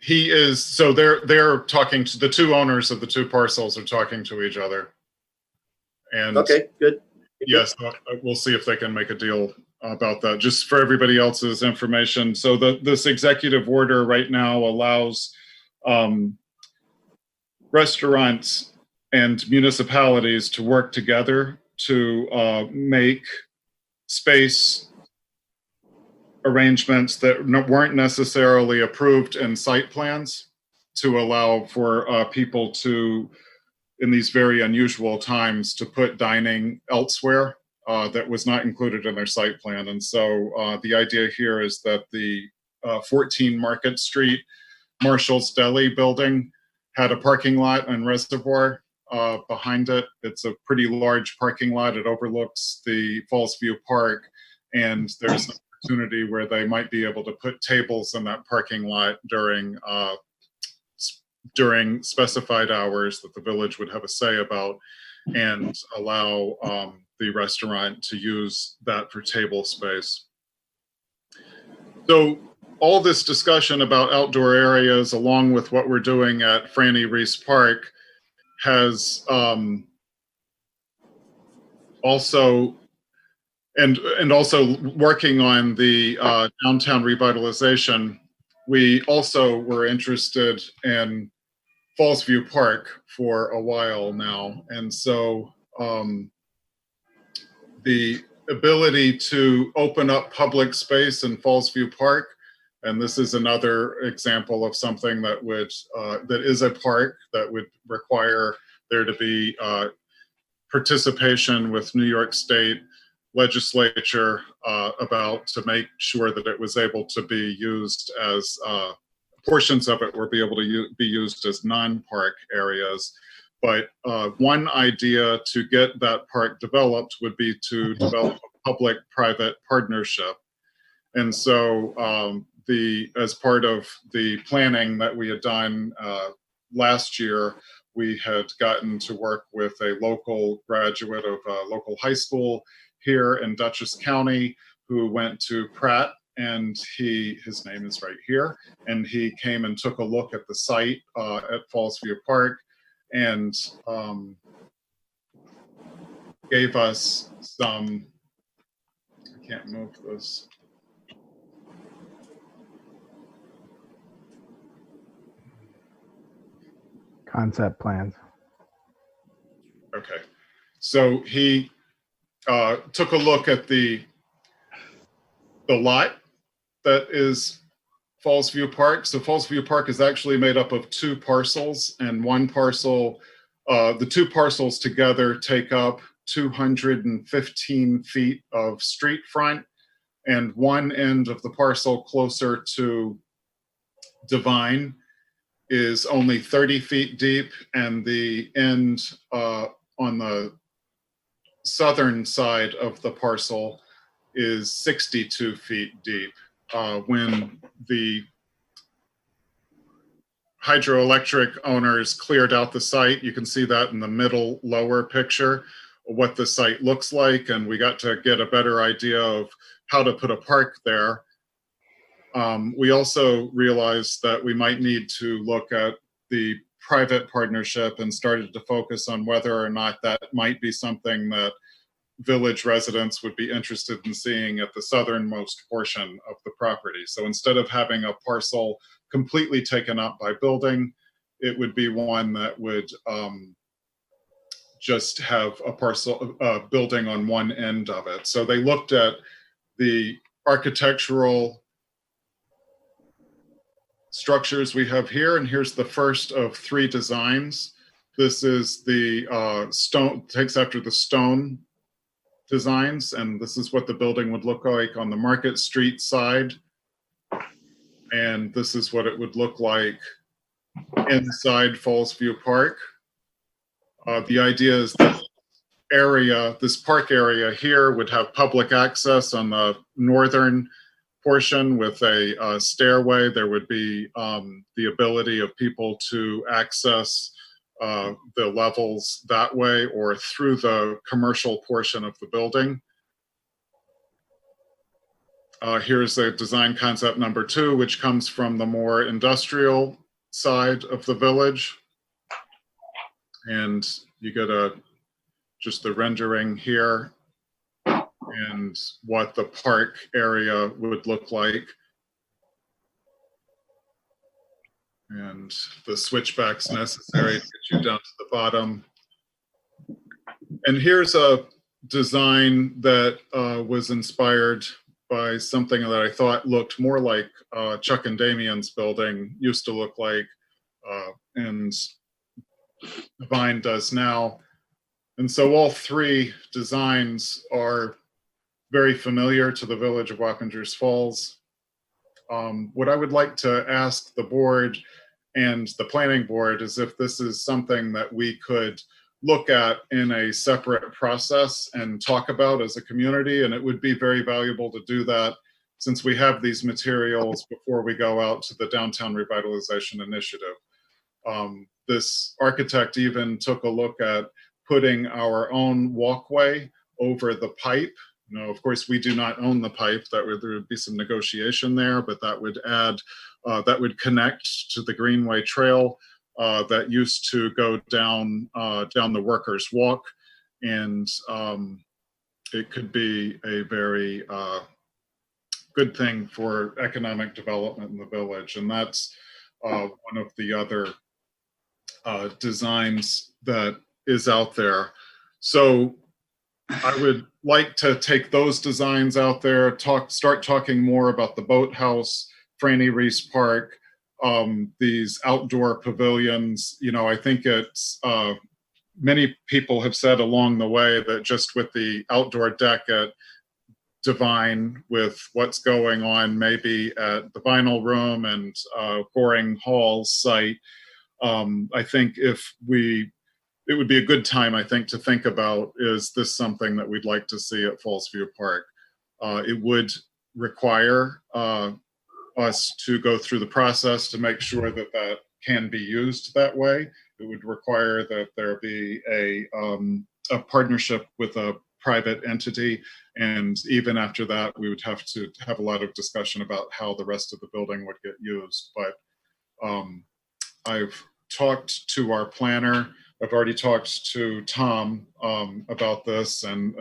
He is, so they're talking to, the two owners of the two parcels are talking to each other. And okay, good. Yes, we'll see if they can make a deal about that. Just for everybody else's information. So this executive order right now allows restaurants and municipalities to work together to make space arrangements that weren't necessarily approved in site plans to allow for people to, in these very unusual times, to put dining elsewhere that was not included in their site plan. And so the idea here is that the 14 Market Street Marshall's Deli building had a parking lot and reservoir behind it. It's a pretty large parking lot. It overlooks the Falls View Park, and there's opportunity where they might be able to put tables in that parking lot during specified hours that the village would have a say about, and allow the restaurant to use that for table space. So all this discussion about outdoor areas, along with what we're doing at Franny Reese Park, has also working on the downtown revitalization. We also were interested in Fallsview Park for a while now, and so the ability to open up public space in Fallsview Park, and this is another example of something that would that is a park that would require there to be participation with New York State legislature about to make sure that it was able to be used as portions of it were be able to be used as non-park areas. But one idea to get that park developed would be to develop a public-private partnership. And so as part of the planning that we had done last year, we had gotten to work with a local graduate of a local high school here in Dutchess County who went to Pratt, and his name is right here, and he came and took a look at the site at Fallsview Park and gave us some, I can't move this. Concept plans. Okay, so he took a look at the lot that is Fallsview Park. So Fallsview Park is actually made up of two parcels, and one parcel, the two parcels together take up 215 feet of street front, and one end of the parcel closer to Divine is only 30 feet deep, and the end on the southern side of the parcel is 62 feet deep. When the hydroelectric owners cleared out the site, you can see that in the middle lower picture, what the site looks like, and we got to get a better idea of how to put a park there. We also realized that we might need to look at the private partnership and started to focus on whether or not that might be something that village residents would be interested in seeing at the southernmost portion of the property. So instead of having a parcel completely taken up by building, it would be one that would just have a parcel building on one end of it. So they looked at the architectural structures we have here, and here's the first of three designs. This is the stone, takes after the stone designs, and this is what the building would look like on the Market Street side, and this is what it would look like inside Fallsview Park. The idea is that this park area here would have public access on the northern portion with a stairway. There would be the ability of people to access the levels that way or through the commercial portion of the building. Here's the design concept number 2, which comes from the more industrial side of the village. And you get just the rendering here and what the park area would look like. And the switchbacks necessary to get you down to the bottom. And here's a design that was inspired by something that I thought looked more like Chuck and Damien's building used to look like, and Divine does now. And so all three designs are very familiar to the village of Wappingers Falls. What I would like to ask the board and the planning board is if this is something that we could look at in a separate process and talk about as a community, and it would be very valuable to do that since we have these materials before we go out to the Downtown Revitalization Initiative. This architect even took a look at putting our own walkway over the pipe. You know, of course, we do not own the pipe. There would be some negotiation there, but that would add, that would connect to the Greenway Trail that used to go down the Workers' Walk, and it could be a very good thing for economic development in the village, and that's one of the other designs that is out there. So I would like to take those designs out there, start talking more about the boathouse, Franny Reese Park, these outdoor pavilions. You know, I think it's, many people have said along the way that just with the outdoor deck at Divine, with what's going on maybe at the Vinyl Room and Goring Hall's site, I think it would be a good time, I think, to think about, is this something that we'd like to see at Fallsview Park? It would require us to go through the process to make sure that that can be used that way. It would require that there be a partnership with a private entity. And even after that, we would have to have a lot of discussion about how the rest of the building would get used. But I've talked to our planner. I've already talked to Tom about this, and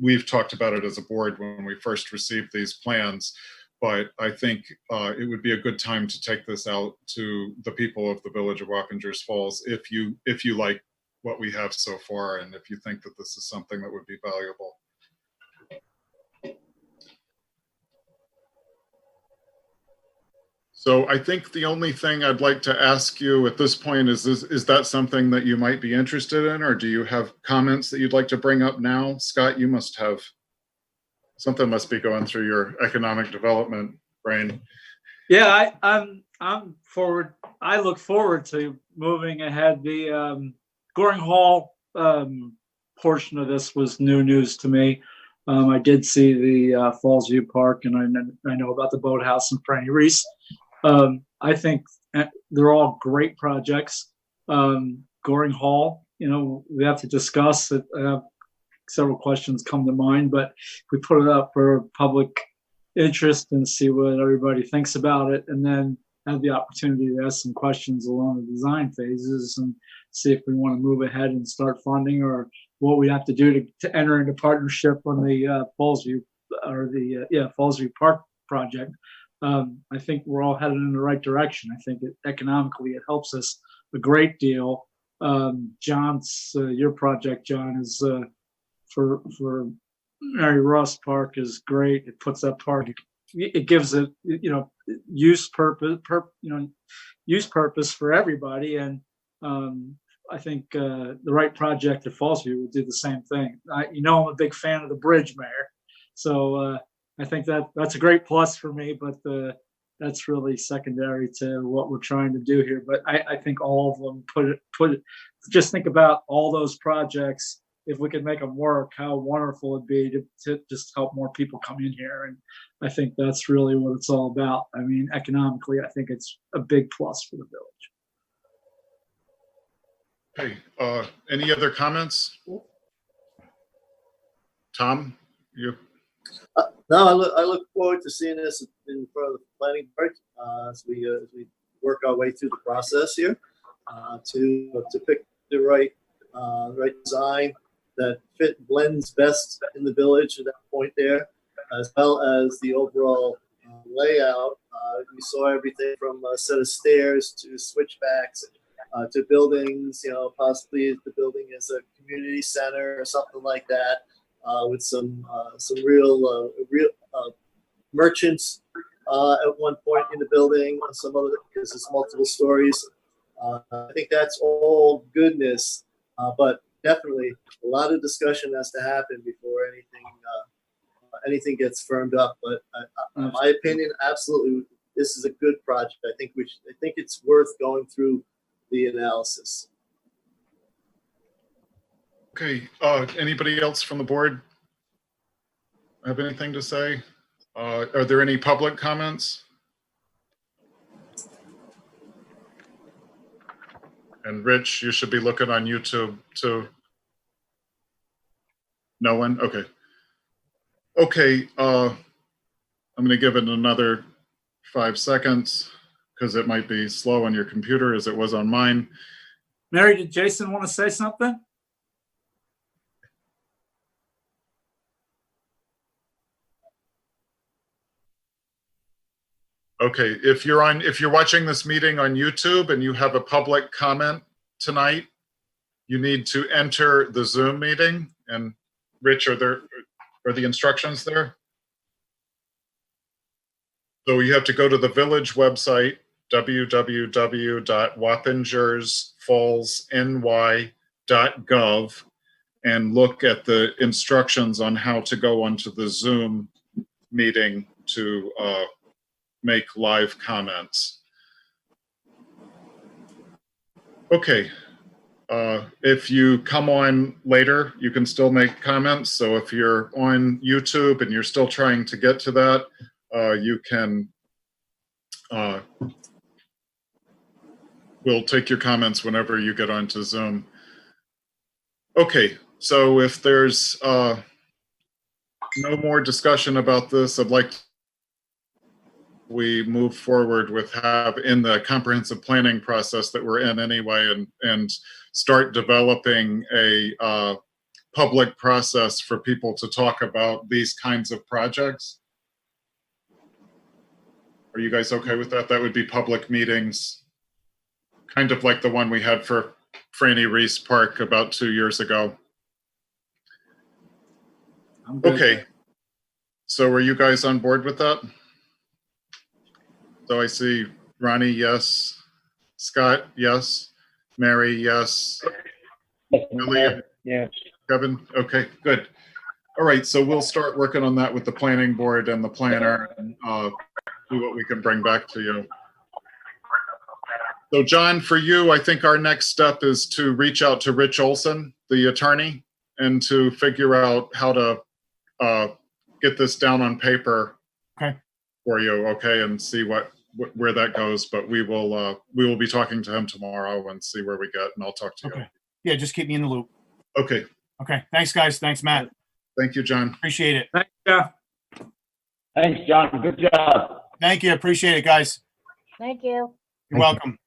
we've talked about it as a board when we first received these plans. But I think it would be a good time to take this out to the people of the village of Wappingers Falls, if you like what we have so far, and if you think that this is something that would be valuable. So I think the only thing I'd like to ask you at this point is that something that you might be interested in, or do you have comments that you'd like to bring up now? Scott, you must have, something must be going through your economic development brain. Yeah, I'm forward. I look forward to moving ahead. The Goring Hall portion of this was new news to me. I did see the Fallsview Park, and I know about the boathouse and Franny Reese. I think they're all great projects. Goring Hall, you know, we have to discuss it. Several questions come to mind, but we put it up for public interest and see what everybody thinks about it, and then have the opportunity to ask some questions along the design phases and see if we want to move ahead and start funding, or what we have to do to enter into partnership on the Fallsview or the Fallsview Park project. I think we're all headed in the right direction. I think economically it helps us a great deal. John's your project, John, is for Mary Ross Park is great. It puts that park, it gives it, you know, use purpose for everybody. And I think the right project at Fallsview would do the same thing. You know, I'm a big fan of the bridge, Mayor. So I think that's a great plus for me, but that's really secondary to what we're trying to do here. But I think all of them just think about all those projects. If we could make them work, how wonderful it'd be to just help more people come in here. And I think that's really what it's all about. I mean, economically, I think it's a big plus for the village. Okay, any other comments? Tom, you? No, I look forward to seeing this in front of the planning board as we work our way through the process here to pick the right design that blends best in the village at that point there, as well as the overall layout. We saw everything from a set of stairs to switchbacks to buildings. You know, possibly the building is a community center or something like that. With some real merchants at one point in the building, some other, because it's multiple stories. I think that's all goodness, but definitely a lot of discussion has to happen before anything gets firmed up. But in my opinion, absolutely, this is a good project. I think it's worth going through the analysis. Okay, anybody else from the board have anything to say? Are there any public comments? And Rich, you should be looking on YouTube too. No one? Okay. Okay, I'm going to give it another 5 seconds because it might be slow on your computer as it was on mine. Mary, did Jason want to say something? Okay, if you're watching this meeting on YouTube and you have a public comment tonight, you need to enter the Zoom meeting. And Rich, are the instructions there? So you have to go to the village website, www.wappingersfallsny.gov, and look at the instructions on how to go onto the Zoom meeting to make live comments. Okay. If you come on later, you can still make comments. So if you're on YouTube and you're still trying to get to that, you can, we'll take your comments whenever you get onto Zoom. Okay, so if there's no more discussion about this, I'd like we move forward with in the comprehensive planning process that we're in anyway, and start developing a public process for people to talk about these kinds of projects. Are you guys okay with that? That would be public meetings, kind of like the one we had for Franny Reese Park about 2 years ago. Okay, so are you guys on board with that? So I see Ronnie, yes. Scott, yes. Mary, yes. Billy, Yes. Kevin, okay, good. All right, so we'll start working on that with the planning board and the planner and see what we can bring back to you. So John, for you, I think our next step is to reach out to Rich Olson, the attorney, and to figure out how to get this down on paper for you, okay, and see where that goes. But we will be talking to him tomorrow and see where we get, and I'll talk to you. Okay. Yeah, just keep me in the loop. Okay. Okay. Thanks, guys. Thanks, Matt. Thank you, John. Appreciate it. Thanks, Jeff. Thanks, John. Good job. Thank you. Appreciate it, guys. Thank you. You're welcome.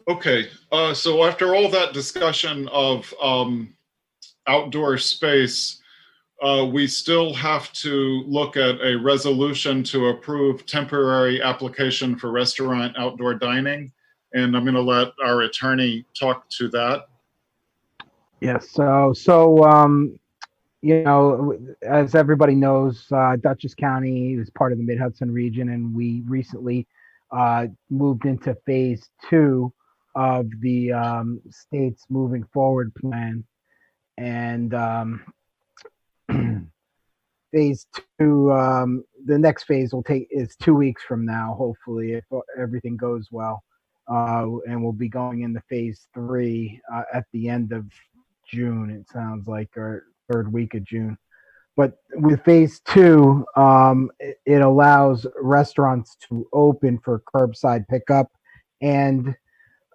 Okay, so after all that discussion of outdoor space, we still have to look at a resolution to approve temporary application for restaurant outdoor dining. And I'm going to let our attorney talk to that. Yes. So you know, as everybody knows, Dutchess County is part of the Mid-Hudson region, and we recently moved into phase 2 of the state's moving forward plan. And phase 2, the next phase is 2 weeks from now, hopefully, if everything goes well. And we'll be going into phase 3 at the end of June, it sounds like, or third week of June. But with phase 2, it allows restaurants to open for curbside pickup, and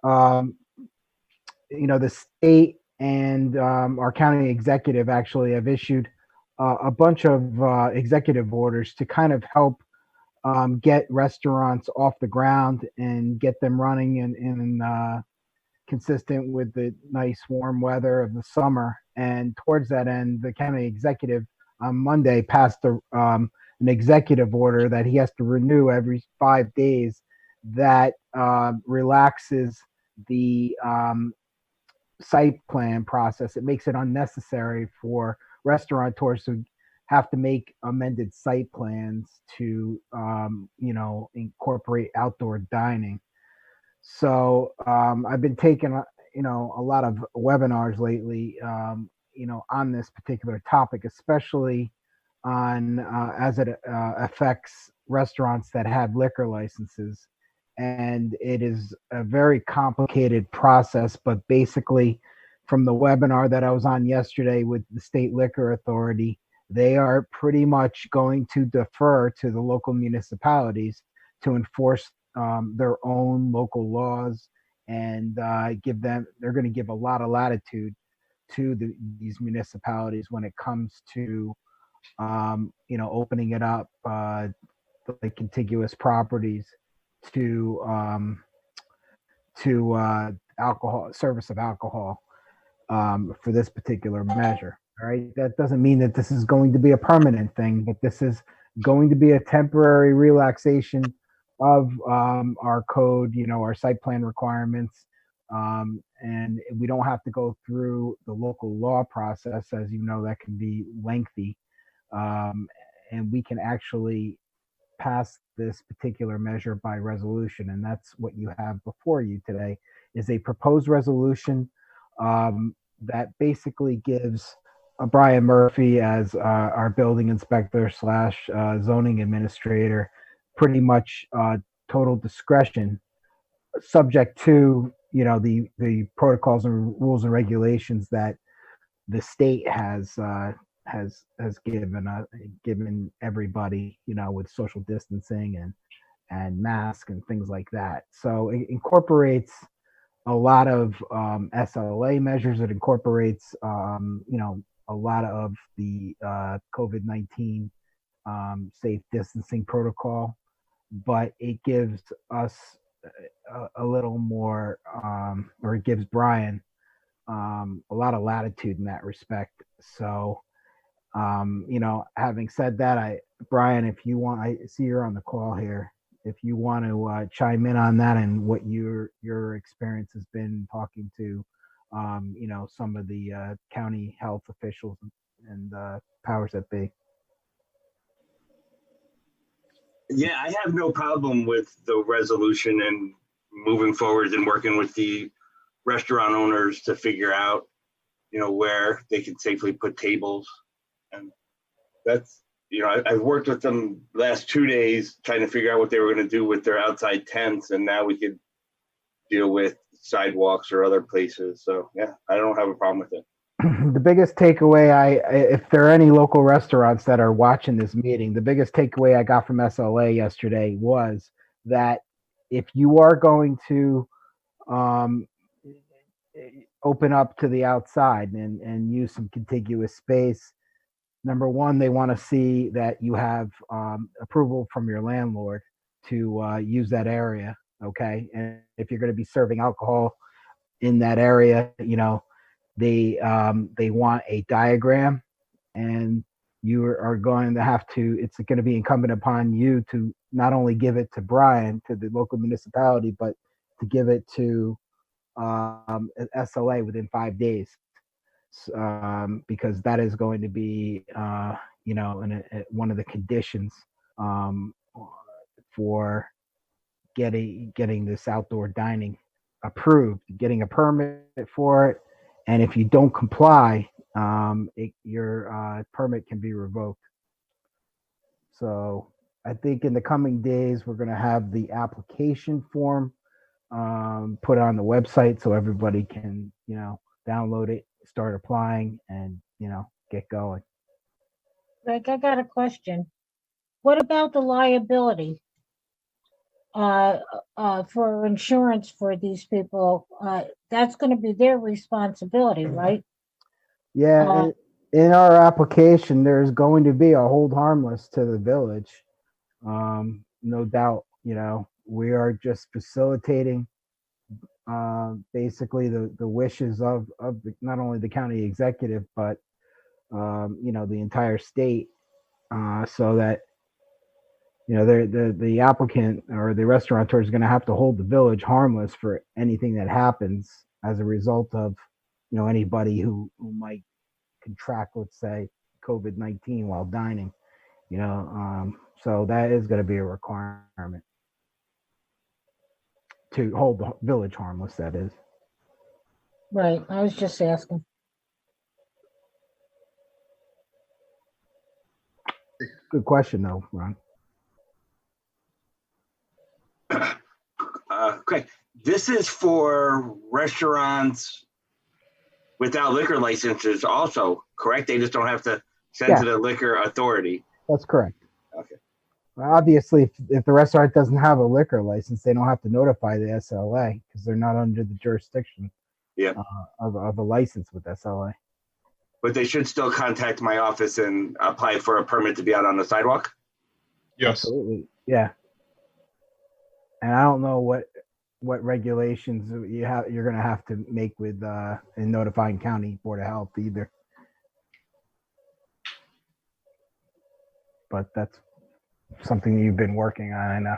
you know, the state and our county executive actually have issued a bunch of executive orders to kind of help get restaurants off the ground and get them running in consistent with the nice warm weather of the summer. And towards that end, the county executive on Monday passed an executive order that he has to renew every 5 days that relaxes the site plan process. It makes it unnecessary for restaurateurs to have to make amended site plans to, you know, incorporate outdoor dining. So I've been taking, you know, a lot of webinars lately, you know, on this particular topic, especially on as it affects restaurants that have liquor licenses. And it is a very complicated process, but basically from the webinar that I was on yesterday with the State Liquor Authority, they are pretty much going to defer to the local municipalities to enforce their own local laws and they're going to give a lot of latitude to these municipalities when it comes to, opening it up, the contiguous properties to alcohol, service of alcohol for this particular measure. All right. That doesn't mean that this is going to be a permanent thing, but this is going to be a temporary relaxation of our code, our site plan requirements. And we don't have to go through the local law process. As you know, that can be lengthy. And we can actually pass this particular measure by resolution. And that's what you have before you today is a proposed resolution that basically gives Brian Murphy as our building inspector / zoning administrator pretty much total discretion, subject to the protocols and rules and regulations that the state has given everybody, with social distancing and masks and things like that. So it incorporates a lot of SLA measures. It incorporates a lot of the COVID-19 safe distancing protocol, but it gives us a little more, or it gives Brian a lot of latitude in that respect. So, having said that, Brian, if you want, I see you're on the call here. If you want to chime in on that and what your experience has been talking to, some of the county health officials and powers that be. Yeah, I have no problem with the resolution and moving forward and working with the restaurant owners to figure out, where they can safely put tables. And that's, I've worked with them last 2 days trying to figure out what they were going to do with their outside tents. And now we could deal with sidewalks or other places. So yeah, I don't have a problem with it. The biggest takeaway, if there are any local restaurants that are watching this meeting, the biggest takeaway I got from SLA yesterday was that if you are going to open up to the outside and use some contiguous space, number one, they want to see that you have approval from your landlord to use that area. Okay. And if you're going to be serving alcohol in that area, they want a diagram, and you are going to have to, it's going to be incumbent upon you to not only give it to Brian, to the local municipality, but to give it to SLA within 5 days. Because that is going to be, one of the conditions for getting this outdoor dining approved, getting a permit for it. And if you don't comply, your permit can be revoked. So I think in the coming days, we're going to have the application form put on the website so everybody can, download it, start applying, and, get going. Greg, I got a question. What about the liability for insurance for these people? That's going to be their responsibility, right? Yeah, in our application, there's going to be a hold harmless to the village. No doubt, we are just facilitating basically the wishes of not only the county executive, but the entire state, so that the applicant or the restaurateur is going to have to hold the village harmless for anything that happens as a result of anybody who might contract, let's say, COVID-19 while dining. So that is going to be a requirement to hold the village harmless, that is. Right, I was just asking. Good question, though, Ron. Okay, this is for restaurants without liquor licenses also, correct? They just don't have to send to the liquor authority. That's correct. Okay. Well, obviously, if the restaurant doesn't have a liquor license, they don't have to notify the SLA because they're not under the jurisdiction Yeah. of a license with SLA. But they should still contact my office and apply for a permit to be out on the sidewalk? Yes. Absolutely. Yeah. And I don't know what regulations you're going to have to make with in notifying county board of health either. But that's something you've been working on, I know.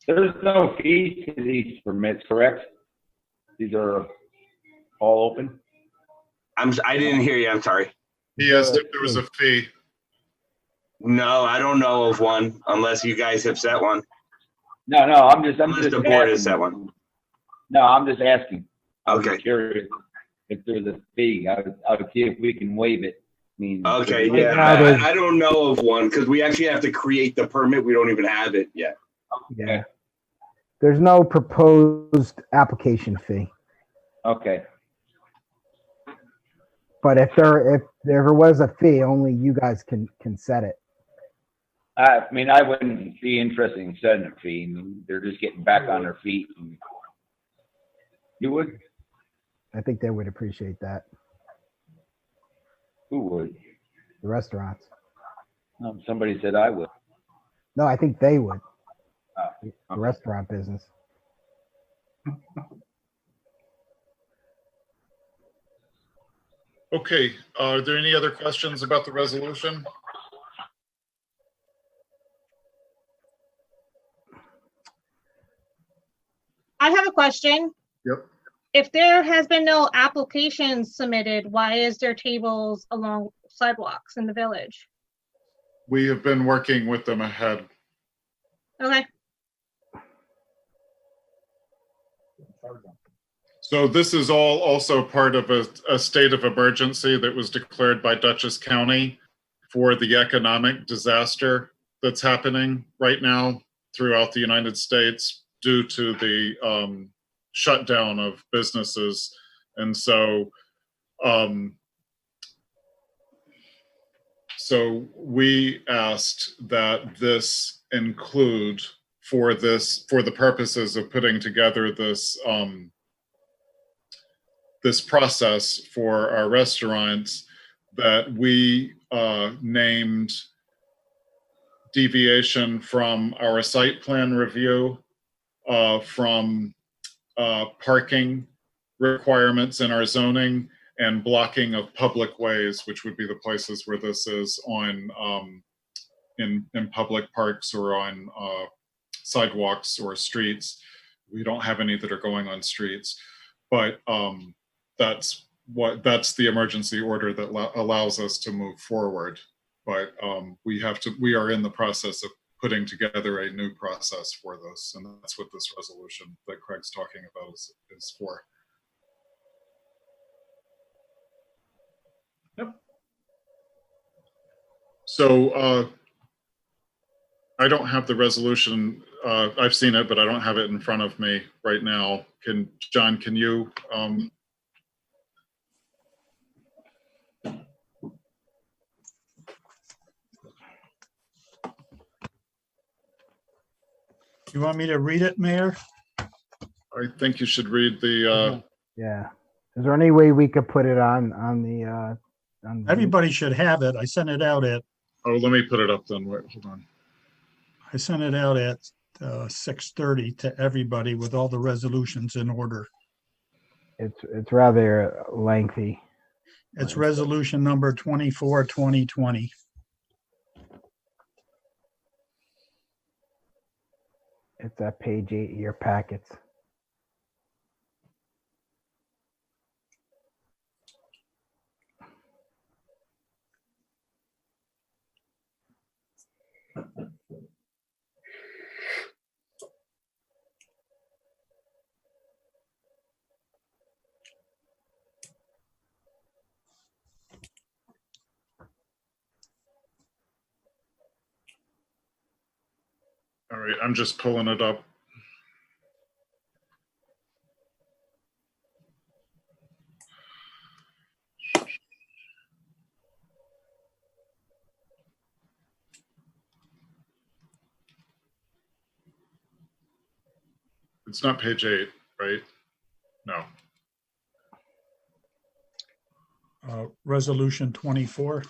There's no fee to these permits, correct? These are all open? I didn't hear you, I'm sorry. He asked if there was a fee. No, I don't know of one unless you guys have set one. No, I'm just Unless the board has asking. set one. No, I'm just asking. I was Okay. curious if there's a fee. I would see if we can waive it. I mean, Okay, Right yeah, now there's- I don't know of one because we actually have to create the permit. We don't even have it yet. Yeah. There's no proposed application fee, Okay. but if there was a fee, only you guys can set it. I mean, I wouldn't be interested in setting a fee. I mean, they're just getting back on their feet. You would? I think they would appreciate that. Who would? The restaurants. Somebody said I would. No, I think they would. Oh, The restaurant business. Okay, are there any other questions about the resolution? I have a question. Yep. If there has been no applications submitted, why is there tables along sidewalks in the village? We have been working with them ahead. Okay, So this is all also part of a state of emergency that was declared by Dutchess County for the economic disaster that's happening right now throughout the United States due to the shutdown of businesses. And so, so we asked that this include for the purposes of putting together this this process for our restaurants, that we named deviation from our site plan review, from parking requirements in our zoning, and blocking of public ways, which would be the places where this is on in public parks or on sidewalks or streets. We don't have any that are going on streets, but that's the emergency order that allows us to move forward. But we are in the process of putting together a new process for this, and that's what this resolution that Craig's talking about is for. Yep. So I don't have the resolution. I've seen it, but I don't have it in front of me right now. John, can you? You want me to read it, Mayor? I think you should read the. Yeah. Is there any way we could put it on the? Everybody should have it. I sent it out at Oh, let me put it up then. Wait, hold on. 6:30 to everybody with all the resolutions in order. It's rather lengthy. It's resolution number 24, 2020. It's at page 8 of your packets. All right, I'm just pulling it up. It's not page 8, right? No. Resolution 24.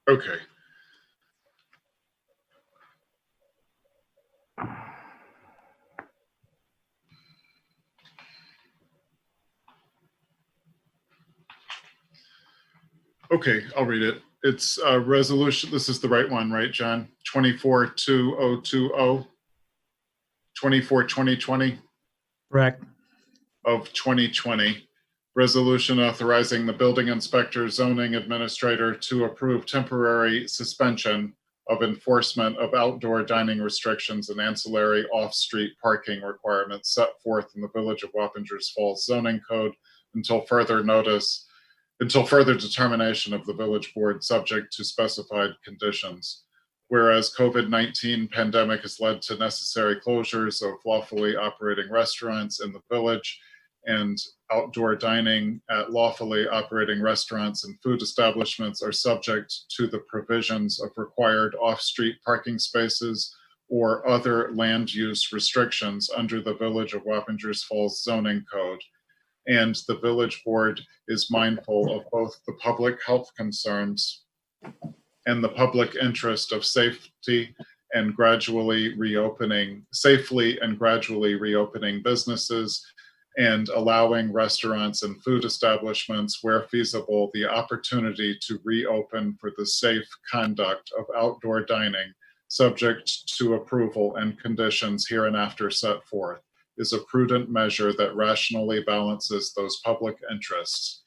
Okay. Okay, I'll read it. It's a resolution. This is the right one, right, John? 24-2020, 24-2020 Correct. of 2020. Resolution authorizing the building inspector, zoning administrator to approve temporary suspension of enforcement of outdoor dining restrictions and ancillary off-street parking requirements set forth in the Village of Wappingers Falls zoning code until further determination of the village board subject to specified conditions. Whereas COVID-19 pandemic has led to necessary closures of lawfully operating restaurants in the village and outdoor dining at lawfully operating restaurants and food establishments are subject to the provisions of required off-street parking spaces or other land use restrictions under the Village of Wappingers Falls zoning code. And the village board is mindful of both the public health concerns and the public interest of safely and gradually reopening businesses and allowing restaurants and food establishments where feasible the opportunity to reopen for the safe conduct of outdoor dining, subject to approval and conditions hereinafter set forth, is a prudent measure that rationally balances those public interests.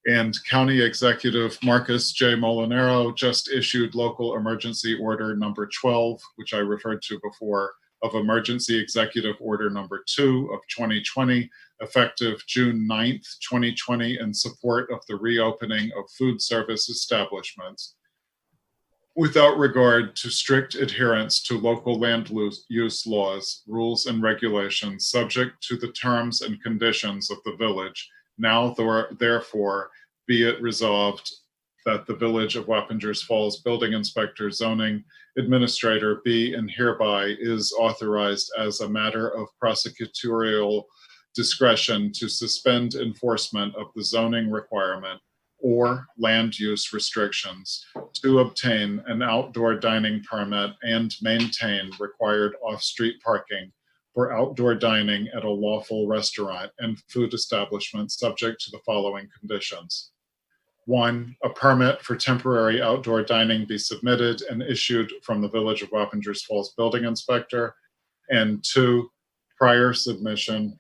And County Executive Marcus J. Molinaro just issued local emergency order number 12, which I referred to before, of emergency executive order number 2 of 2020, effective June 9th, 2020, in support of the reopening of food service establishments without regard to strict adherence to local land use laws, rules, and regulations, subject to the terms and conditions of the village. Now, therefore, be it resolved that the Village of Wappingers Falls Building Inspector Zoning Administrator be and hereby is authorized as a matter of prosecutorial discretion to suspend enforcement of the zoning requirement or land use restrictions to obtain an outdoor dining permit and maintain required off-street parking for outdoor dining at a lawful restaurant and food establishment subject to the following conditions. 1, a permit for temporary outdoor dining be submitted and issued from the Village of Wappingers Falls Building Inspector. And 2, prior submission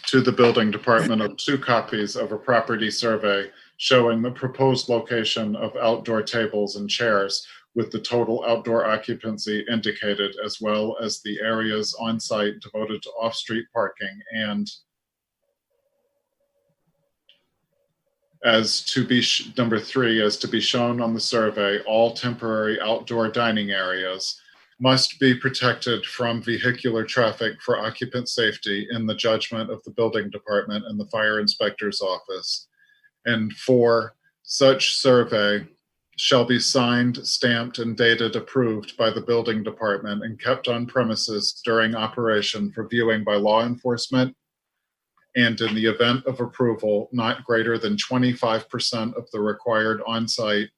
to the building department of 2 copies of a property survey showing the proposed location of outdoor tables and chairs with the total outdoor occupancy indicated, as well as the areas on site devoted to off-street parking, and number 3, as to be shown on the survey, all temporary outdoor dining areas must be protected from vehicular traffic for occupant safety in the judgment of the building department and the fire inspector's office. And 4, such survey shall be signed, stamped, and dated approved by the building department and kept on premises during operation for viewing by law enforcement, and in the event of approval, not greater than 25% of the required on-site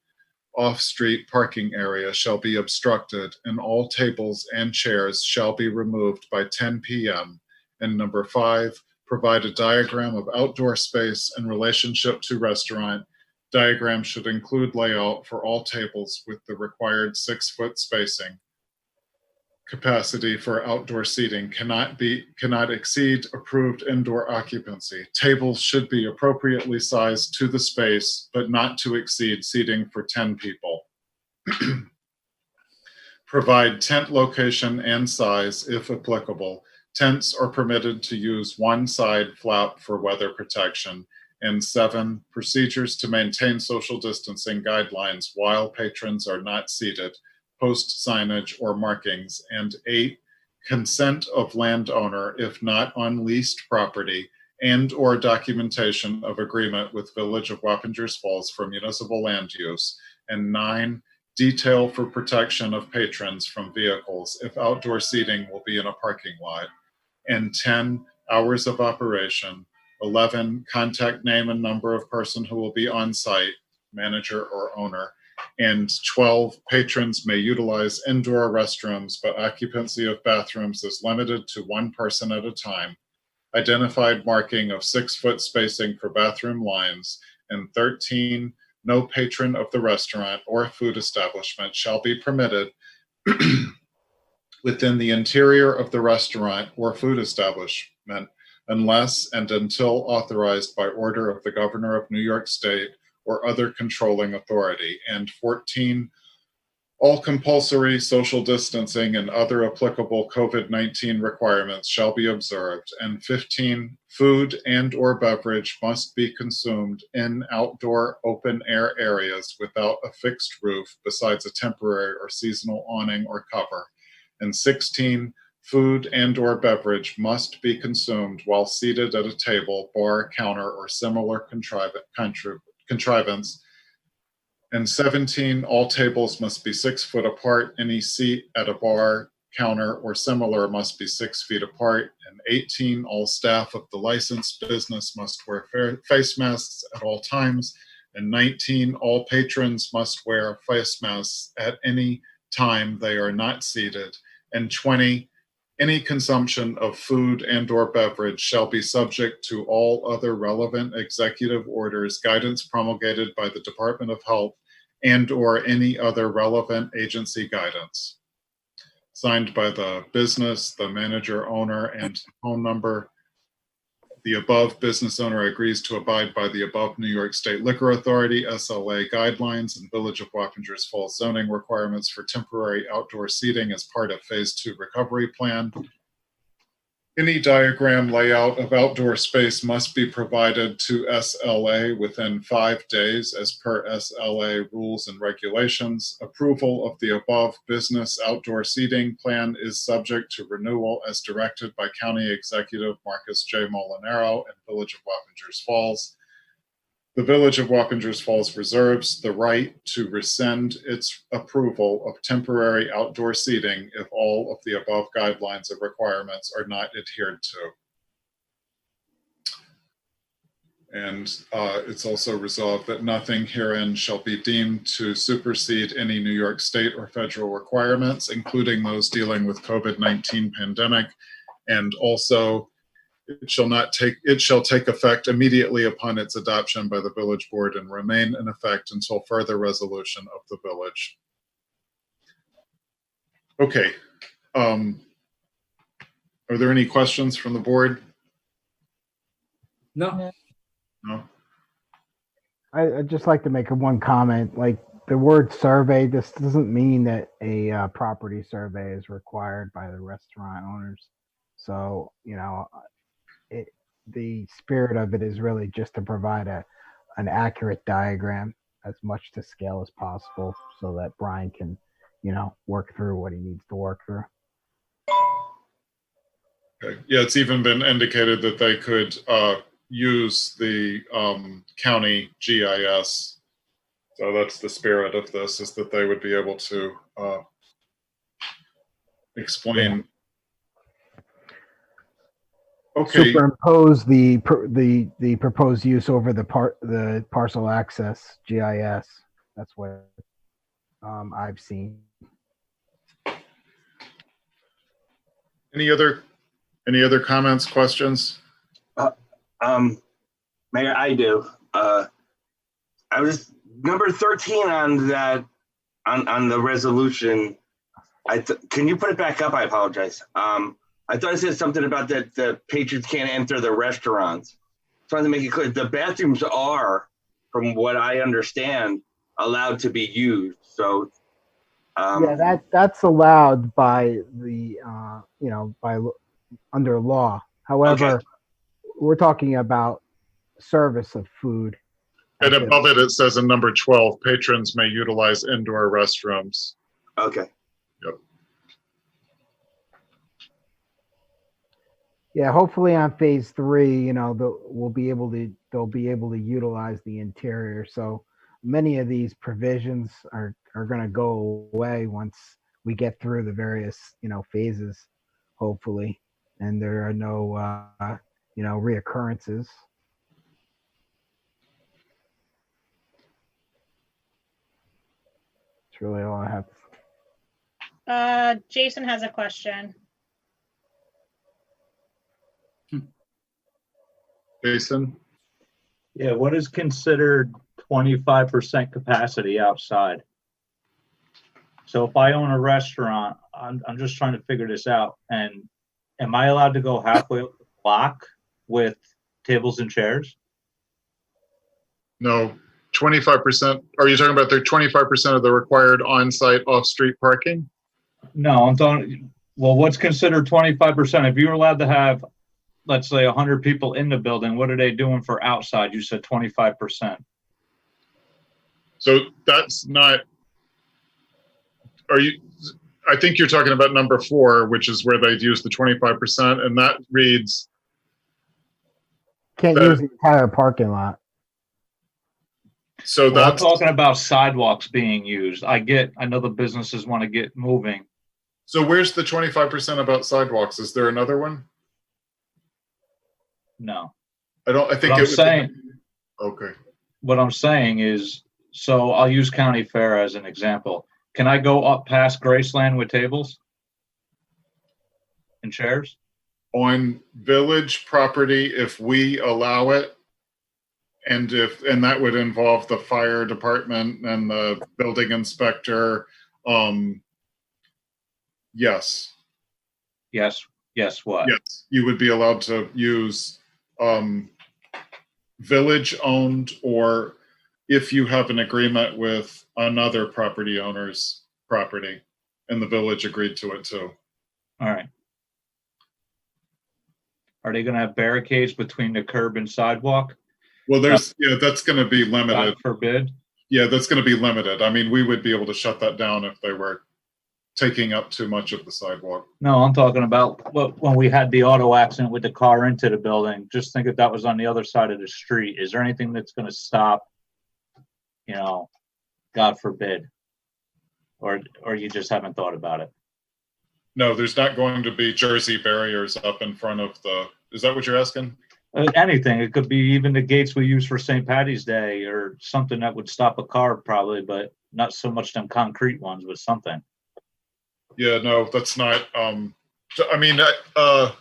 off-street parking area shall be obstructed, and all tables and chairs shall be removed by 10 p.m. And number 5, provide a diagram of outdoor space in relationship to restaurant. Diagram should include layout for all tables with the required 6-foot spacing. Capacity for outdoor seating cannot exceed approved indoor occupancy. Tables should be appropriately sized to the space, but not to exceed seating for 10 people. Provide tent location and size if applicable. Tents are permitted to use one side flap for weather protection, And 7, procedures to maintain social distancing guidelines while patrons are not seated, post signage or markings. And 8, consent of landowner if not on leased property and or documentation of agreement with Village of Wappingers Falls for municipal land use. And 9, detail for protection of patrons from vehicles if outdoor seating will be in a parking lot. And 10, hours of operation. 11, contact name and number of person who will be on site, manager or owner. And 12, patrons may utilize indoor restrooms, but occupancy of bathrooms is limited to 1 person at a time. Identified marking of 6-foot spacing for bathroom lines. And 13, no patron of the restaurant or food establishment shall be permitted within the interior of the restaurant or food establishment unless and until authorized by order of the Governor of New York State or other controlling authority. And 14, all compulsory social distancing and other applicable COVID-19 requirements shall be observed. And 15, food and or beverage must be consumed in outdoor open air areas without a fixed roof besides a temporary or seasonal awning or cover. And 16, food and or beverage must be consumed while seated at a table, bar, counter, or similar contrivance. And 17, all tables must be 6 foot apart. Any seat at a bar, counter, or similar must be 6 feet apart. And 18, all staff of the licensed business must wear face masks at all times. And 19, all patrons must wear face masks at any time they are not seated. And 20, any consumption of food and or beverage shall be subject to all other relevant executive orders, guidance promulgated by the Department of Health, and or any other relevant agency guidance. Signed by the business, the manager, owner, and phone number. The above business owner agrees to abide by the above New York State Liquor Authority, SLA guidelines and Village of Wappingers Falls zoning requirements for temporary outdoor seating as part of Phase 2 recovery plan. Any diagram layout of outdoor space must be provided to SLA within 5 days as per SLA rules and regulations. Approval of the above business outdoor seating plan is subject to renewal as directed by County Executive Marcus J. Molinaro and Village of Wappingers Falls. The Village of Wappingers Falls reserves the right to rescind its approval of temporary outdoor seating if all of the above guidelines and requirements are not adhered to. And it's also resolved that nothing herein shall be deemed to supersede any New York State or federal requirements, including those dealing with COVID-19 pandemic. And also, it shall take effect immediately upon its adoption by the village board and remain in effect until further resolution of the village. Okay. Are there any questions from the board? No. No. I'd just like to make one comment, like the word survey, this doesn't mean that a property survey is required by the restaurant owners. So, you know, the spirit of it is really just to provide an accurate diagram as much to scale as possible so that Brian can, you know, work through what he needs to work through. Okay. Yeah, it's even been indicated that they could use the county GIS. So that's the spirit of this, is that they would be able to explain. Okay. Superimpose the proposed use over the parcel access GIS. That's what I've seen. Any other comments, questions? Mayor, I do. I was number 13 on that on the resolution. Can you put it back up? I apologize. I thought it said something about that the patrons can't enter the restaurants. Trying to make it clear, the bathrooms are, from what I understand, allowed to be used. So, yeah, that's allowed by the under law. However, okay. We're talking about service of food. And above it, it says in number 12, patrons may utilize indoor restrooms. Okay. Yep. Yeah, hopefully on phase 3, you know, they'll be able to utilize the interior. So many of these provisions are going to go away once we get through the various, you know, phases, hopefully, and there are no, you know, reoccurrences. That's really all I have. Jason has a question. Jason? Yeah, what is considered 25% capacity outside? So if I own a restaurant, I'm just trying to figure this out. And am I allowed to go halfway up the block with tables and chairs? No, 25%. Are you talking about the 25% of the required on-site off-street parking? No, I'm talking, well, what's considered 25%? If you're allowed to have, let's say 100 people in the building, what are they doing for outside? You said 25%. So that's not, I think you're talking about number 4, which is where they'd use the 25%, and that reads. Can't use the entire parking lot. So Well, I'm that's, talking about sidewalks being used. I know the businesses want to get moving. so where's the 25% about sidewalks? Is there another one? No. I think What it I'm was. saying, Okay. what I'm saying is, so I'll use County Fair as an example. Can I go up past Graceland with tables and chairs? On village property, if we allow it, and that would involve the fire department and the building inspector, yes. Yes, what? Yes, you would be allowed to use village-owned, or if you have an agreement with another property owner's property, and the village agreed to it too. All right. Are they gonna have barricades between the curb and sidewalk? Well, that's going to be limited. God forbid. Yeah, that's going to be limited. I mean, we would be able to shut that down if they were taking up too much of the sidewalk. No, I'm talking about when we had the auto accident with the car into the building. Just think if that was on the other side of the street. Is there anything that's gonna stop, you know, God forbid? Or you just haven't thought about it? No, there's not going to be Jersey barriers up in front of is that what you're asking? Anything. It could be even the gates we use for St. Patty's Day or something that would stop a car probably, but not so much them concrete ones, but something. Yeah, no, that's not, I mean, I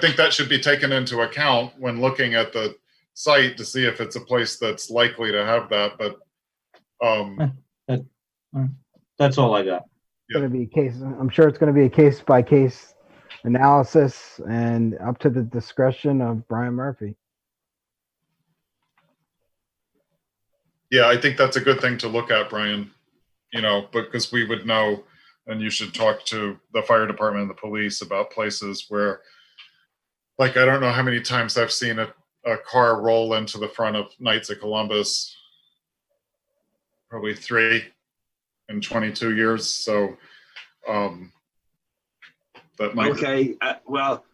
think that should be taken into account when looking at the site to see if it's a place that's likely to have that, but, That's all I got. It's going to be a case. I'm sure it's going to be a case by case analysis and up to the discretion of Brian Murphy. yeah, I think that's a good thing to look at, Brian, you know, because we would know, and you should talk to the fire department and the police about places where, like, I don't know how many times I've seen a car roll into the front of Knights of Columbus, probably 3 in 22 years. So, that might. Okay, well,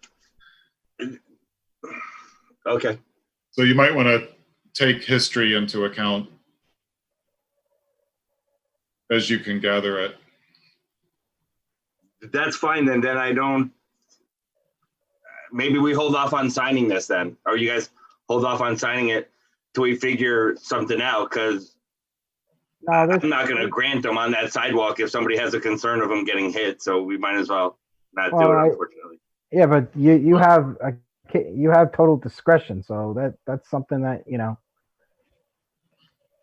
okay. So you might want to take history into account as you can gather it. That's fine, then I don't, maybe we hold off on signing this then, or you guys hold off on signing it till we figure something out, because I'm not gonna grant them on that sidewalk if somebody has a concern of them getting hit, so we might as well not do it, unfortunately. Yeah, but you have total discretion, so that's something that, you know.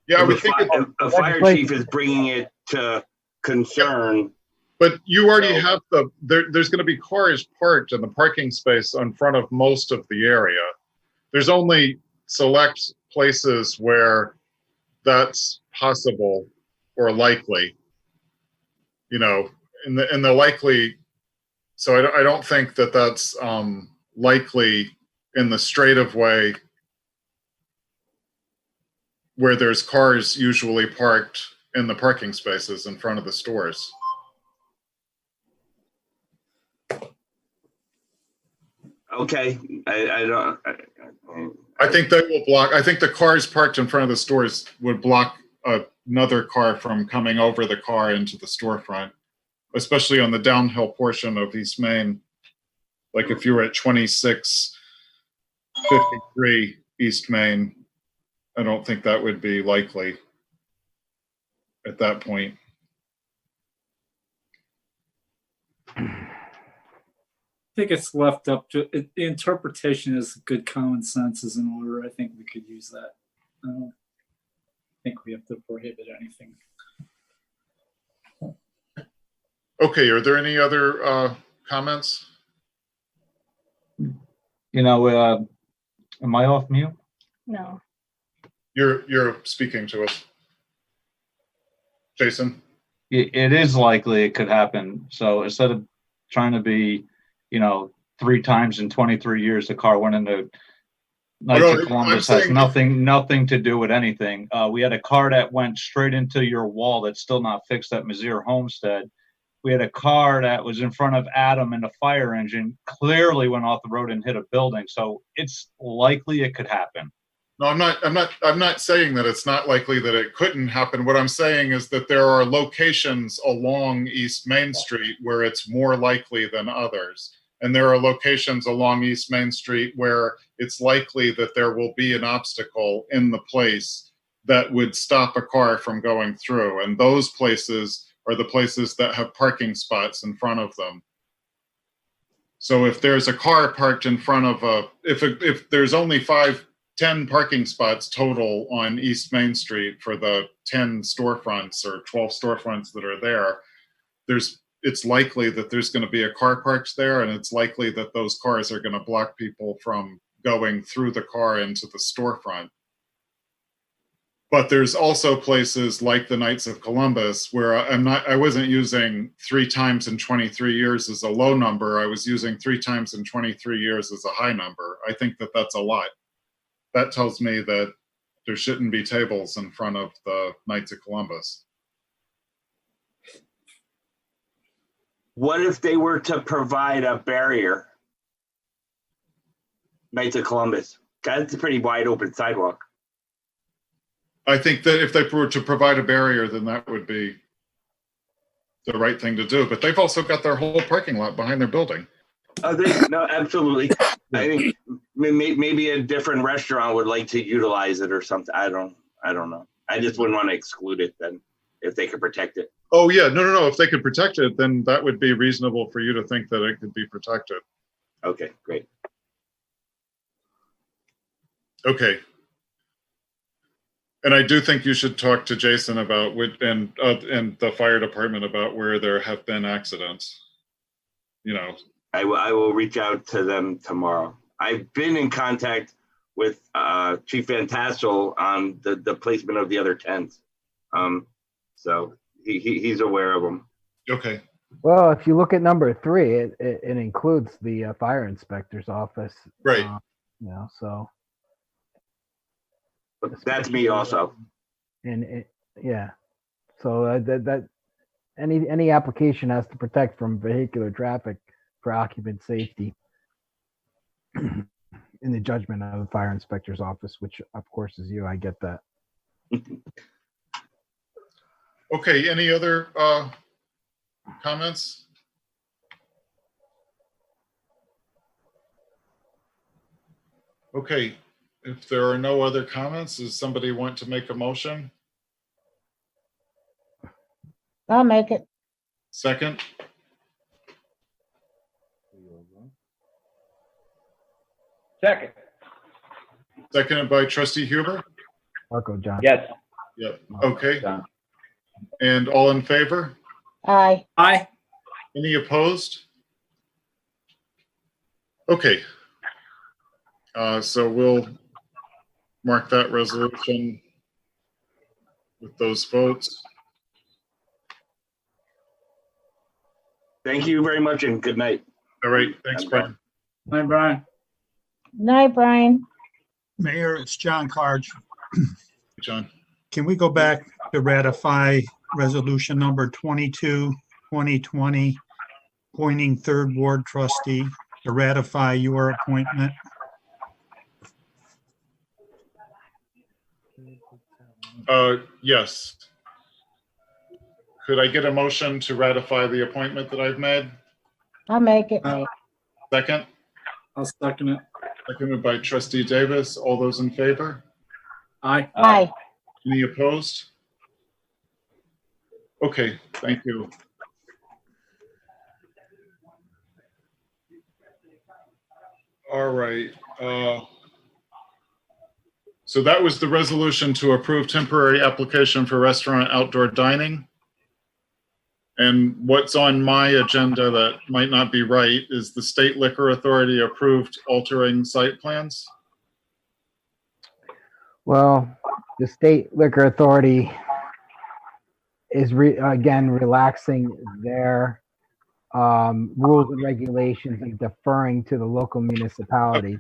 Yeah, I would think a fire chief is bringing it to concern. But you already have there's going to be cars parked in the parking space in front of most of the area. There's only select places where that's possible or likely, you know, in the likely. So I don't think that that's likely in the straight of way where there's cars usually parked in the parking spaces in front of the stores. Okay, I don't. I think they will block, I think the cars parked in front of the stores would block another car from coming over the car into the storefront, especially on the downhill portion of East Main. Like if you were at 2653 East Main, I don't think that would be likely at that point. I think it's left up to, the interpretation is good common sense is in order. I think we could use that. I don't think we have to prohibit anything. Okay, are there any other comments? You know, am I off mute? No. You're speaking to us. Jason? It is likely it could happen. So instead of trying to be, you know, 3 times in 23 years, the car went into Knights No, of Columbus I'm has saying- nothing to do with anything. We had a car that went straight into your wall that's still not fixed at Mizzier Homestead. We had a car that was in front of Adam and the fire engine clearly went off the road and hit a building. So it's likely it could happen. No, I'm not saying that it's not likely that it couldn't happen. What I'm saying is that there are locations along East Main Street where it's more likely than others. And there are locations along East Main Street where it's likely that there will be an obstacle in the place that would stop a car from going through. And those places are the places that have parking spots in front of them. So if there's a car parked in front of if there's only 10 parking spots total on East Main Street for the 10 storefronts or 12 storefronts that are there, it's likely that there's going to be a car parked there, and it's likely that those cars are going to block people from going through the car into the storefront. But there's also places like the Knights of Columbus where I wasn't using 3 times in 23 years as a low number. I was using 3 times in 23 years as a high number. I think that that's a lot. That tells me that there shouldn't be tables in front of the Knights of Columbus. What if they were to provide a barrier? Knights of Columbus. That's a pretty wide open sidewalk. I think that if they were to provide a barrier, then that would be the right thing to do. But they've also got their whole parking lot behind their building. Oh, no, absolutely. I think maybe a different restaurant would like to utilize it or something. I don't know. I just wouldn't want to exclude it then if they could protect it. Oh yeah, no. If they could protect it, then that would be reasonable for you to think that it could be protected. Okay, great. Okay. And I do think you should talk to Jason about and the fire department about where there have been accidents. You know. I will reach out to them tomorrow. I've been in contact with Chief Van Tassel on the placement of the other tents. So he's aware of them. Okay. Well, if you look at number 3, it includes the fire inspector's office. Right. You know, so. But that's me also. And yeah, so that any application has to protect from vehicular traffic for occupant safety in the judgment of the fire inspector's office, which of course is you. I get that. Okay, any other comments? Okay, if there are no other comments, does somebody want to make a motion? I'll make it. Second? Second. Seconded by trustee Huber? Marco John. Yes. Yep, okay. And all in favor? Aye. Aye. Any opposed? Okay. So we'll mark that resolution with those votes. Thank you very much and good night. All right, thanks, Brian. Hi, Brian. Night, Brian. Mayor, it's John Carge. John. Can we go back to ratify resolution number 22, 2020, appointing third ward trustee to ratify your appointment? Yes. Could I get a motion to ratify the appointment that I've made? I'll make it. Second, I'll second it. seconded by trustee Davis. All those in favor? Aye. Aye. Any opposed? Okay, thank you. All right. So that was the resolution to approve temporary application for restaurant outdoor dining. And what's on my agenda that might not be right is the State Liquor Authority approved altering site plans. Well, the State Liquor Authority is again relaxing their rules and regulations and deferring to the local municipality.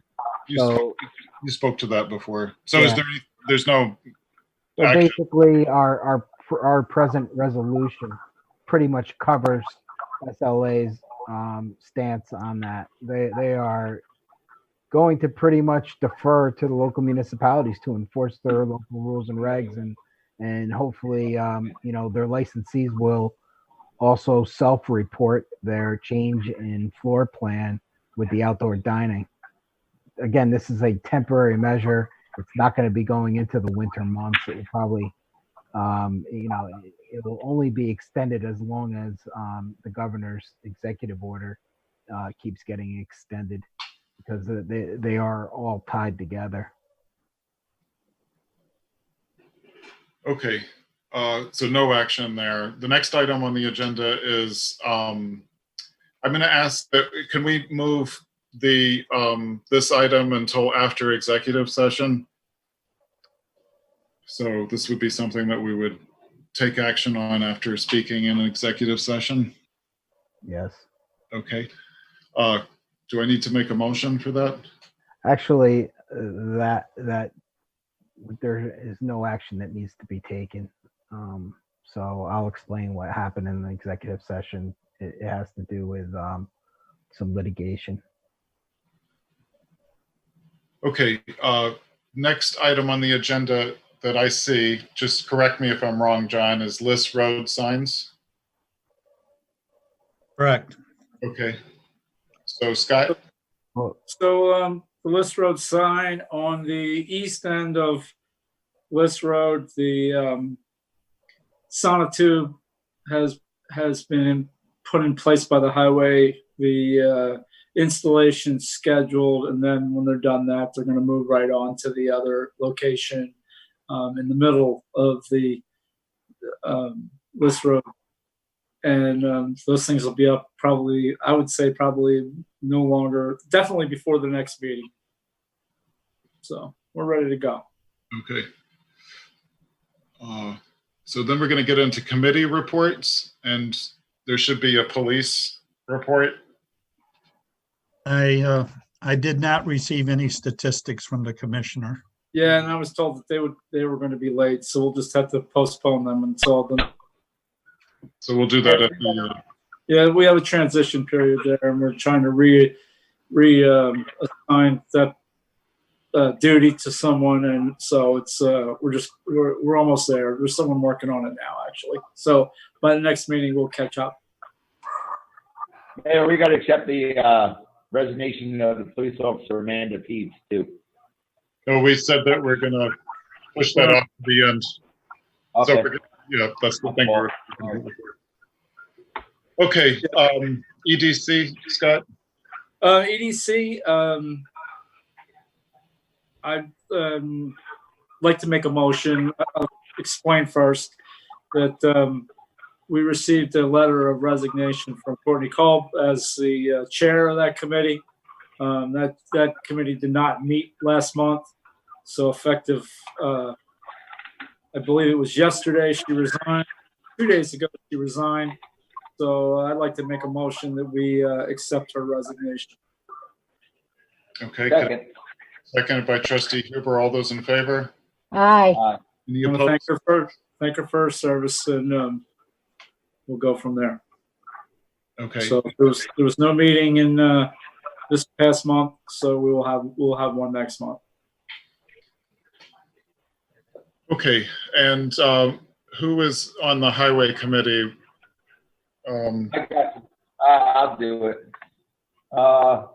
So You spoke to that before. So is Yeah. there's no So action? basically, our present resolution pretty much covers SLA's stance on that. They are going to pretty much defer to the local municipalities to enforce their local rules and regs, and hopefully, their licensees will also self-report their change in floor plan with the outdoor dining. Again, this is a temporary measure. It's not going to be going into the winter months. It will probably, it will only be extended as long as the governor's executive order keeps getting extended, because they are all tied together. Okay, so no action there. The next item on the agenda is, I'm going to ask that, can we move this item until after executive session? So this would be something that we would take action on after speaking in an executive session. Yes. Okay. Do I need to make a motion for that? Actually, that there is no action that needs to be taken. So I'll explain what happened in the executive session. It has to do with some litigation. Okay, next item on the agenda that I see, just correct me if I'm wrong, John, is list road signs. Correct. Okay. So Scott? So, the List Road sign on the east end of List Road, the sonotube has been put in place by the highway. The installation scheduled, and then when they're done that, they're going to move right on to the other location in the middle of the List Road. And those things will be up probably, I would say probably no longer, definitely before the next meeting. So we're ready to go. Okay. So then we're going to get into committee reports, and there should be a police report. I did not receive any statistics from the commissioner. Yeah, and I was told that they were going to be late, so we'll just have to postpone them until then. So we'll do that at the, Yeah, we have a transition period there, and we're trying to assign that duty to someone, and so it's we're almost there. There's someone working on it now, actually. So by the next meeting, we'll catch up. Mayor, we got to accept the resignation of the police officer Amanda Peets too. no, we said that we're going to push that off to the end. Okay. So yeah, that's the thing. Okay, EDC, Scott? EDC, I'd like to make a motion. I'll explain first that we received a letter of resignation from Courtney Culp as the chair of that committee. That committee did not meet last month, so effective, I believe it was yesterday, she resigned. 2 days ago, she resigned. So I'd like to make a motion that we accept her resignation. Okay. Second. Seconded by trustee Huber. All those in favor? Aye. Any I want to opposed? thank her for her service, and we'll go from there. Okay, So there was no meeting in this past month, so we'll have one next month. okay. And who is on the highway committee? I got you. I'll do it. The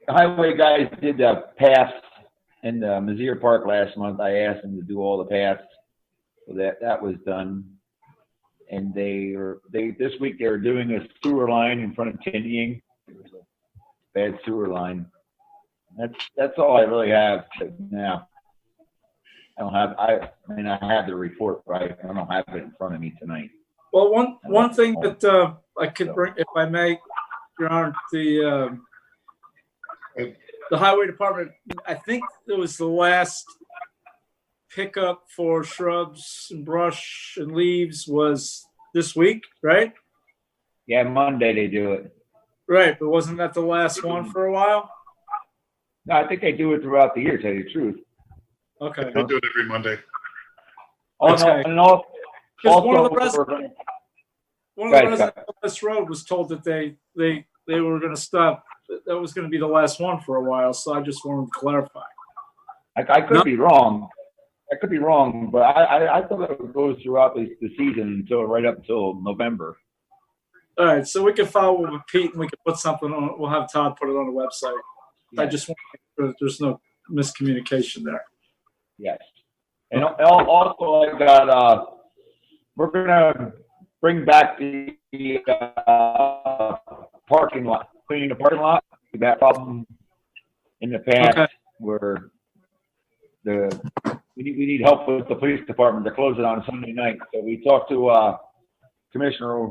highway guys did the paths in the Mizzier Park last month. I asked them to do all the paths, so that was done. And this week they were doing a sewer line in front of Tindying. Bad sewer line. That's all I really have now. I mean, I have the report, right? I don't have it in front of me tonight. Well, one thing that I could bring, if I may, Your Honor, the highway department, I think it was the last pickup for shrubs and brush and leaves was this week, right? Yeah, Monday they do it. Right, but wasn't that the last one for a while? No, I think they do it throughout the year, to tell you the truth. Okay. They do it every Monday. Oh, Okay. no, and also, Because one of the we're residents, on this road was told that they were going to stop. That was going to be the last one for a while. So I just wanted to clarify. I could be wrong. I could be wrong, but I thought it goes throughout the season right up until November. All right, so we can follow up with Pete and we can put something on. We'll have Todd put it on the website. I just want to make sure there's no miscommunication there. Yes. And also I got, we're going to bring back the parking lot, cleaning the parking lot. We've had a problem in the past where we need help with the police department. They're closing on Sunday night. So we talked to Commissioner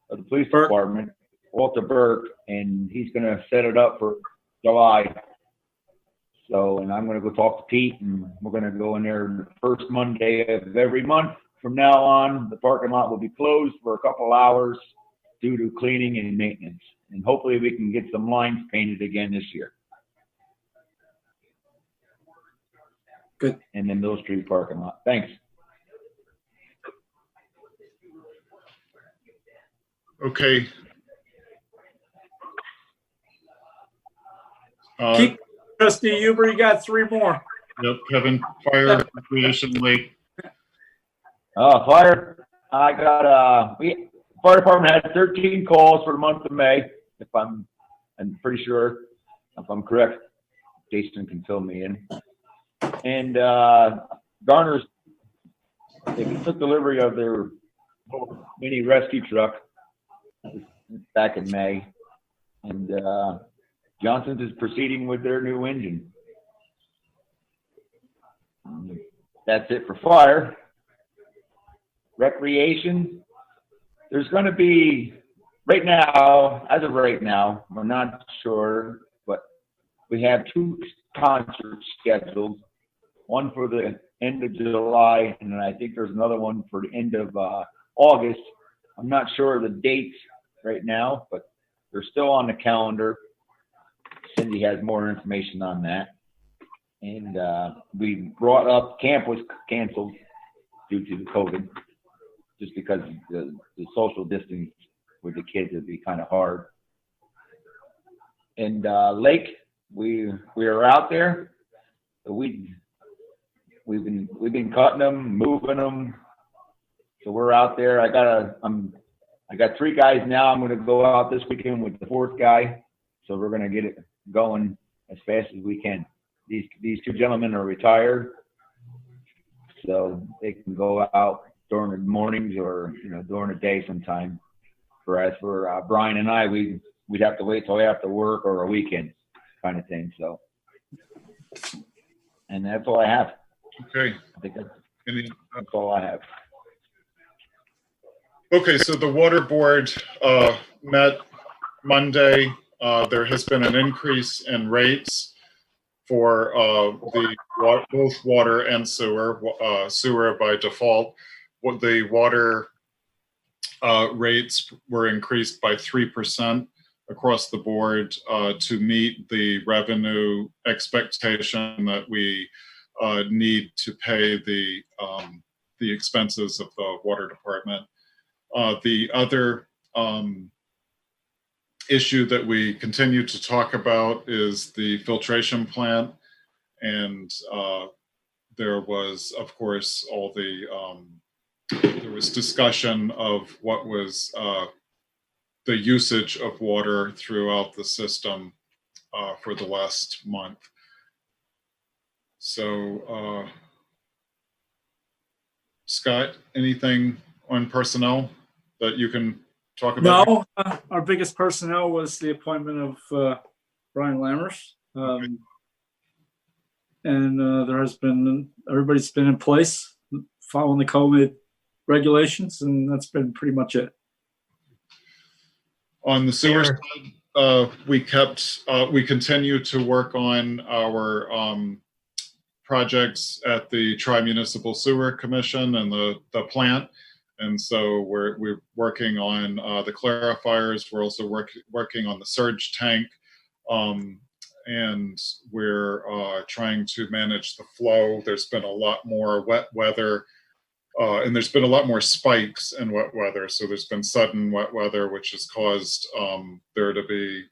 of the police department, Walter Burke, and he's going to set it up for July. So, and I'm going to go talk to Pete, and we're going to go in there the first Monday of every month. From now on, the parking lot will be closed for a couple hours due to cleaning and maintenance. And hopefully we can get some lines painted again this year. Good. And then Mill Street parking lot. Thanks. Okay. Keep Trustee Huber, you got 3 more. Yep, Kevin, fire, recreation, lake. Fire. I got fire department had 13 calls for the month of May. If I'm pretty sure, if I'm correct, Jason can fill me in. And Garner's, they took delivery of their mini rescue truck back in May, and Johnson's is proceeding with their new engine. That's it for fire. Recreation, there's going to be, right now, as of right now, we're not sure, but we have 2 concerts scheduled, one for the end of July, and then I think there's another one for the end of August. I'm not sure of the dates right now, but they're still on the calendar. Cindy has more information on that. And we brought up, camp was canceled due to the COVID, just because the social distance with the kids would be kind of hard. And lake, we are out there. We've been cutting them, moving them. So we're out there. I got 3 guys now. I'm going to go out this weekend with the 4th guy. So we're going to get it going as fast as we can. These 2 gentlemen are retired, so they can go out during the mornings or during the day sometime. Whereas for Brian and I, we'd have to wait till after work or a weekend kind of thing. So, and that's all I have. Okay. I think that's all I have. Okay, so the water board met Monday. There has been an increase in rates for both water and sewer. Sewer by default. The water rates were increased by 3% across the board to meet the revenue expectation that we need to pay the expenses of the water department. The other issue that we continue to talk about is the filtration plant. And there was, of course, all the, there was discussion of what was the usage of water throughout the system for the last month. So, Scott, anything on personnel that you can talk about? No, our biggest personnel was the appointment of Brian Lammers. And there has been, everybody's been in place following the COVID regulations, and that's been pretty much it. On the sewer side, we continue to work on our projects at the Tri-Municipal Sewer Commission and the plant. And so we're working on the clarifiers. We're also working on the surge tank. And we're trying to manage the flow. There's been a lot more wet weather, and there's been a lot more spikes in wet weather. So there's been sudden wet weather, which has caused there to be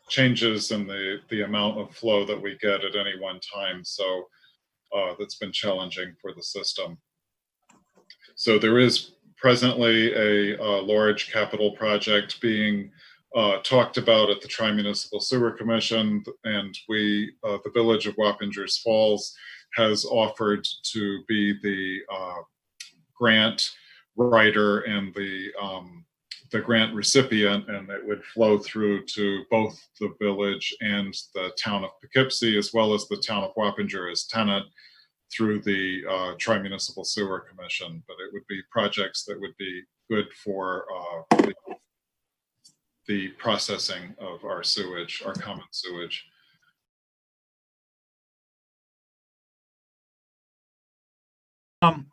changes in the amount of flow that we get at any one time. So that's been challenging for the system. So there is presently a large capital project being talked about at the Tri-Municipal Sewer Commission, and we, the Village of Wappingers Falls, has offered to be the grant writer and the grant recipient, and it would flow through to both the village and the town of Poughkeepsie, as well as the town of Wappinger as tenant, through the Tri-Municipal Sewer Commission. But it would be projects that would be good for the processing of our sewage, our common sewage. I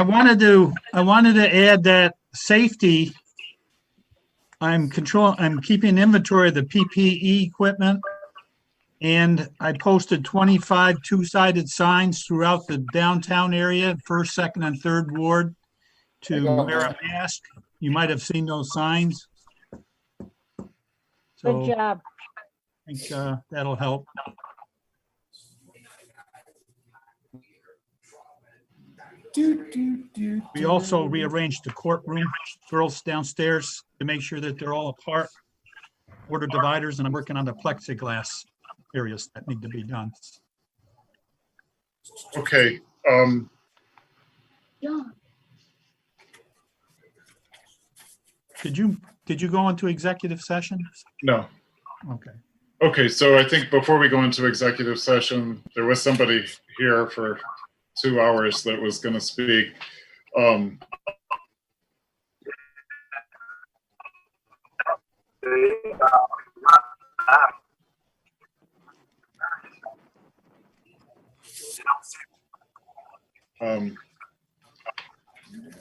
wanted to add that safety. I'm keeping inventory of the PPE equipment, and I posted 25 two-sided signs throughout the downtown area, first, second, and third ward, to wear a mask. You might have seen those signs. Good job. I think that'll help. We also rearranged the courtroom girls downstairs to make sure that they're all apart. Order dividers, and I'm working on the plexiglass areas that need to be done. Okay. Did you go into executive session? No. Okay. Okay, so I think before we go into executive session, there was somebody here for 2 hours that was going to speak.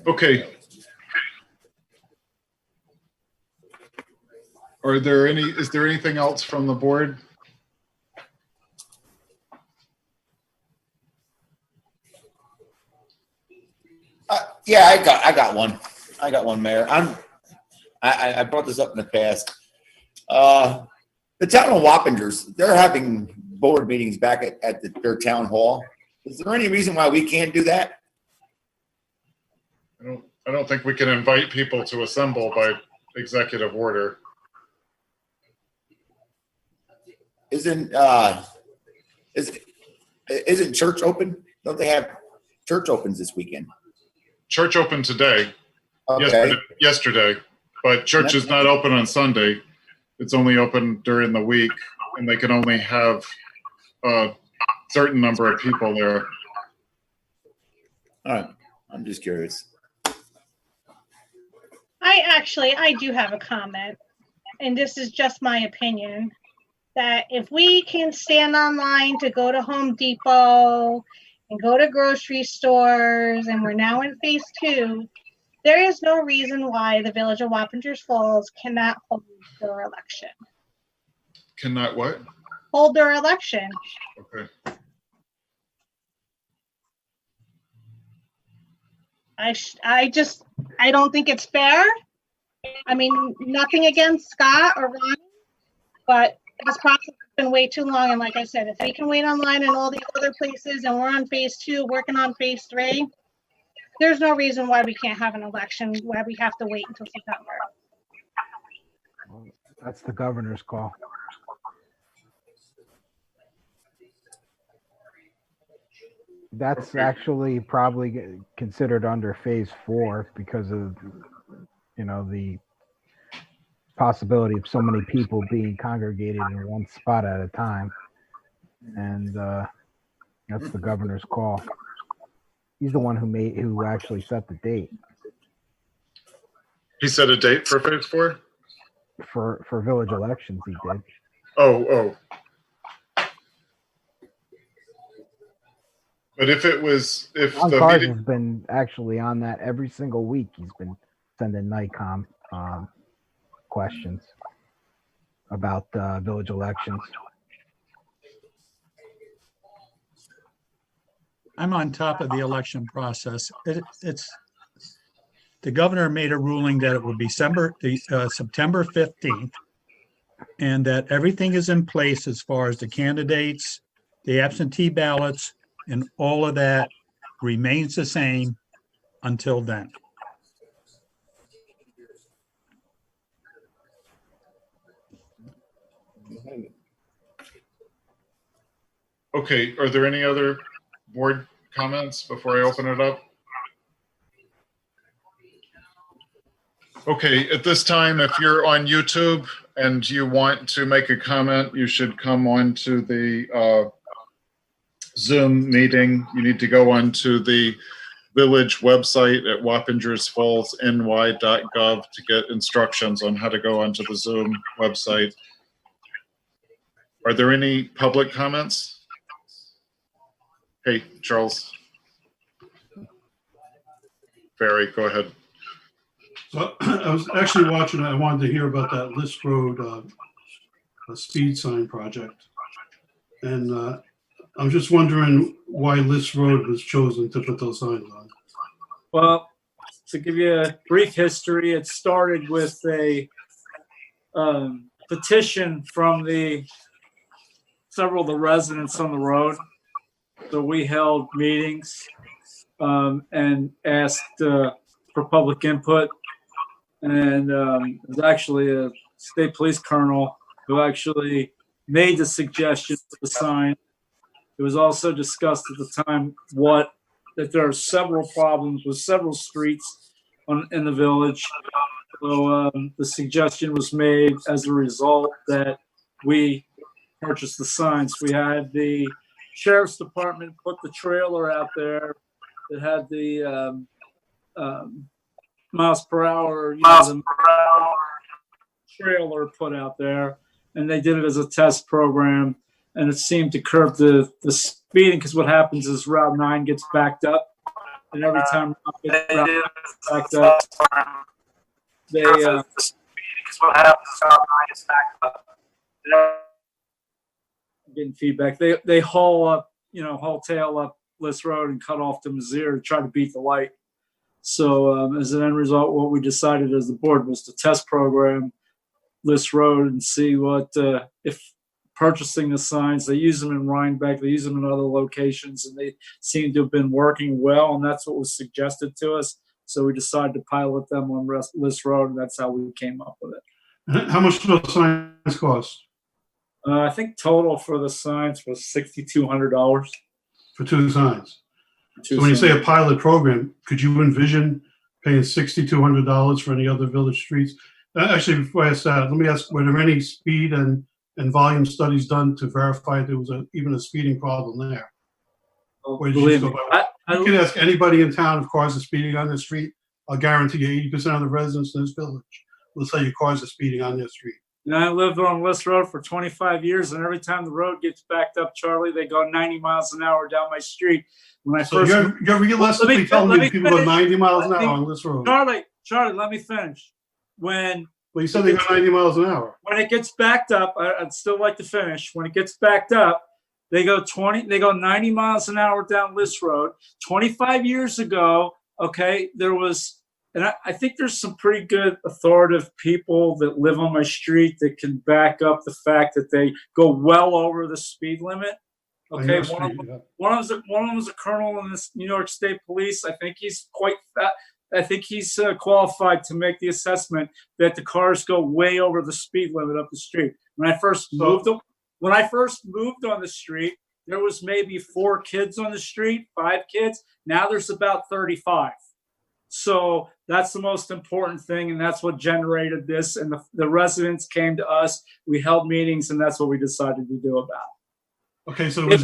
Okay. Is there anything else from the board? Yeah, I got one. I got one, Mayor. I brought this up in the past. The town of Wappingers, they're having board meetings back at their town hall. Is there any reason why we can't do that? I don't think we can invite people to assemble by executive order. Isn't church open? Don't they have church opens this weekend? Church opened today, Okay. yesterday, but church is not open on Sunday. It's only open during the week, and they can only have a certain number of people there. All right, I'm just curious. I do have a comment, and this is just my opinion, that if we can stand online to go to Home Depot and go to grocery stores, and we're now in phase 2, there is no reason why the Village of Wappingers Falls cannot hold their election. Cannot what? hold their election. Okay. I don't think it's fair. I mean, nothing against Scott or Ron, but this process has been way too long. And like I said, if we can wait online in all these other places and we're on phase 2, working on phase 3, there's no reason why we can't have an election, why we have to wait until September. That's the governor's call. That's actually probably considered under phase 4 because of, you know, the possibility of so many people being congregated in one spot at a time. And that's the governor's call. He's the one who actually set the date He set a date for phase 4? for village elections. He did. Oh. But if Ron the Cars meeting, has been actually on that every single week. He's been sending NICOM questions about village elections. I'm on top of the election process. It's the governor made a ruling that it would be September 15th, and that everything is in place as far as the candidates, the absentee ballots, and all of that remains the same until then. okay, are there any other board comments before I open it up? Okay, at this time, if you're on YouTube and you want to make a comment, you should come on to the Zoom meeting. You need to go onto the village website at wappingersfallsny.gov to get instructions on how to go onto the Zoom website. Are there any public comments? Hey, Charles. Barry, go ahead. So I was actually watching, I wanted to hear about that List Road speed sign project. And I'm just wondering why List Road was chosen to put those signs on. Well, to give you a brief history, it started with a petition from several of the residents on the road. So we held meetings and asked for public input. And it was actually a state police colonel who actually made the suggestion for the sign. It was also discussed at the time that there are several problems with several streets in the village. So the suggestion was made as a result that we purchased the signs. We had the sheriff's department put the trailer out there that had the miles per hour, trailer put out there, and they did it as a test program, and it seemed to curb the speeding, because what happens is Route 9 gets backed up, and every time Route 9 gets backed up, getting feedback. They haul tail up List Road and cut off to Mizzier to try to beat the light. So as an end result, what we decided as the board was to test program List Road and see what, if purchasing the signs, they use them in Rhinebeck, they use them in other locations, and they seem to have been working well, and that's what was suggested to us. So we decided to pilot them on List Road, and that's how we came up with it. How much do those signs cost? I think total for the signs was $6,200. For 2 signs? So when you say a pilot program, could you envision paying $6,200 for any other village streets? Actually, before I ask that, let me ask, were there any speed and volume studies done to verify there was even a speeding problem there? Believe me, You can ask anybody in town if cars are speeding on their street. I'll guarantee you 80% of the residents in this village will tell you cars are speeding on their street. And I lived on List Road for 25 years, and every time the road gets backed up, Charlie, they go 90 miles an hour down my street. When I So first, you're realistically telling me people go 90 miles an hour on this road. Charlie, let me finish. When Well, you said they go 90 miles an hour. When it gets backed up, I'd still like to finish. When it gets backed up, they go 90 miles an hour down List Road. 25 years ago, okay, there was, and I think there's some pretty good authoritative people that live on my street that can back up the fact that they go well over the speed limit. On Okay, your one of street, them, yeah. one of them was a colonel in this New York State Police. I think he's qualified to make the assessment that the cars go way over the speed limit up the street. When I first moved on the street, there was maybe 4 kids on the street, 5 kids. Now there's about 35. So that's the most important thing, and that's what generated this. And the residents came to us. We held meetings, and that's what we decided to do about it. Okay, so okay,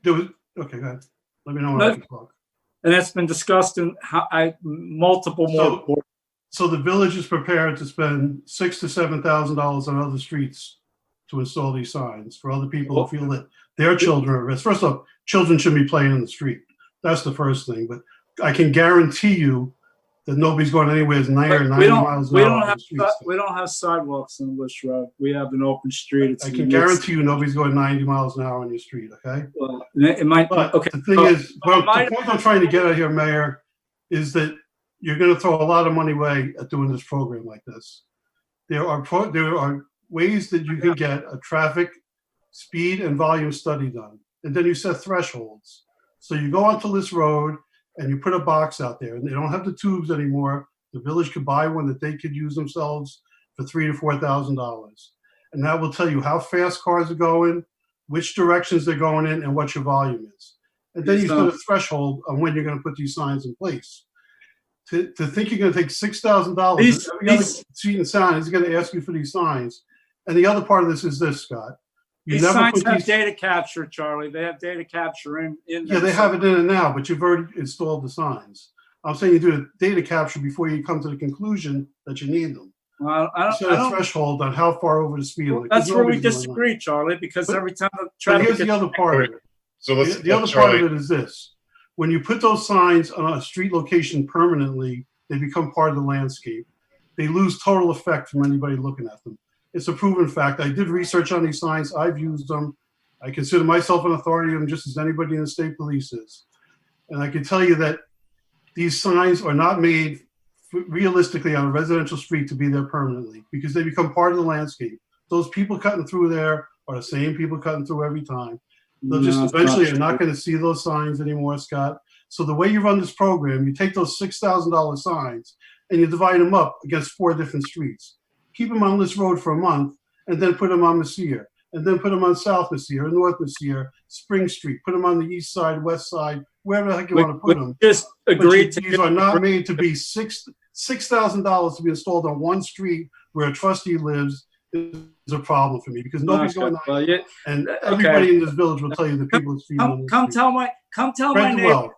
go ahead. Let me know when I can talk. And that's been discussed in multiple more. So the village is prepared to spend $6,000 to $7,000 on other streets to install these signs for other people who feel that their children are at risk. First off, children shouldn't be playing in the street. That's the first thing. But I can guarantee you that nobody's going anywhere near 90 miles an hour. We don't have sidewalks on List Road. We have an open street. I can guarantee you nobody's going 90 miles an hour on your street, okay? Well, it might. But okay. the thing is, the point I'm trying to get at here, Mayor, is that you're going to throw a lot of money away at doing this program like this. There are ways that you can get a traffic speed and volume study done, and then you set thresholds. So you go onto List Road and you put a box out there, and they don't have the tubes anymore. The village could buy one that they could use themselves for $3,000 to $4,000, and that will tell you how fast cars are going, which directions they're going in, and what your volume is. And then you put a threshold on when you're going to put these signs in place. To think you're going to take $6,000, every other street and sign is going to ask you for these signs. And the other part of this is this, Scott. These signs have data capture, Charlie. They have data capture in yeah, they have it in it now, but you've already installed the signs. I'm saying you do the data capture before you come to the conclusion that you need them. Well, I set a threshold on how far over the speed limit. That's where we disagree, Charlie, because every time the traffic. Here's the other part of it. So the other part of it is this. When you put those signs on a street location permanently, they become part of the landscape. They lose total effect from anybody looking at them. It's a proven fact. I did research on these signs. I've used them. I consider myself an authority on them just as anybody in the state police is. And I can tell you that these signs are not made realistically on a residential street to be there permanently because they become part of the landscape. Those people cutting through there are the same people cutting through every time. They'll just eventually are not going to see those signs anymore, Scott. So the way you run this program, you take those $6,000 signs and you divide them up against 4 different streets. Keep them on List Road for a month and then put them on Messier and then put them on South Messier, North Messier, Spring Street, put them on the east side, west side, wherever the heck you want to put them. Just agreed to these are not made to be $6,000 to be installed on one street where a trustee lives is a problem for me because nobody's going on. And everybody in this village will tell you the people that's feeding Come tell my neighbors.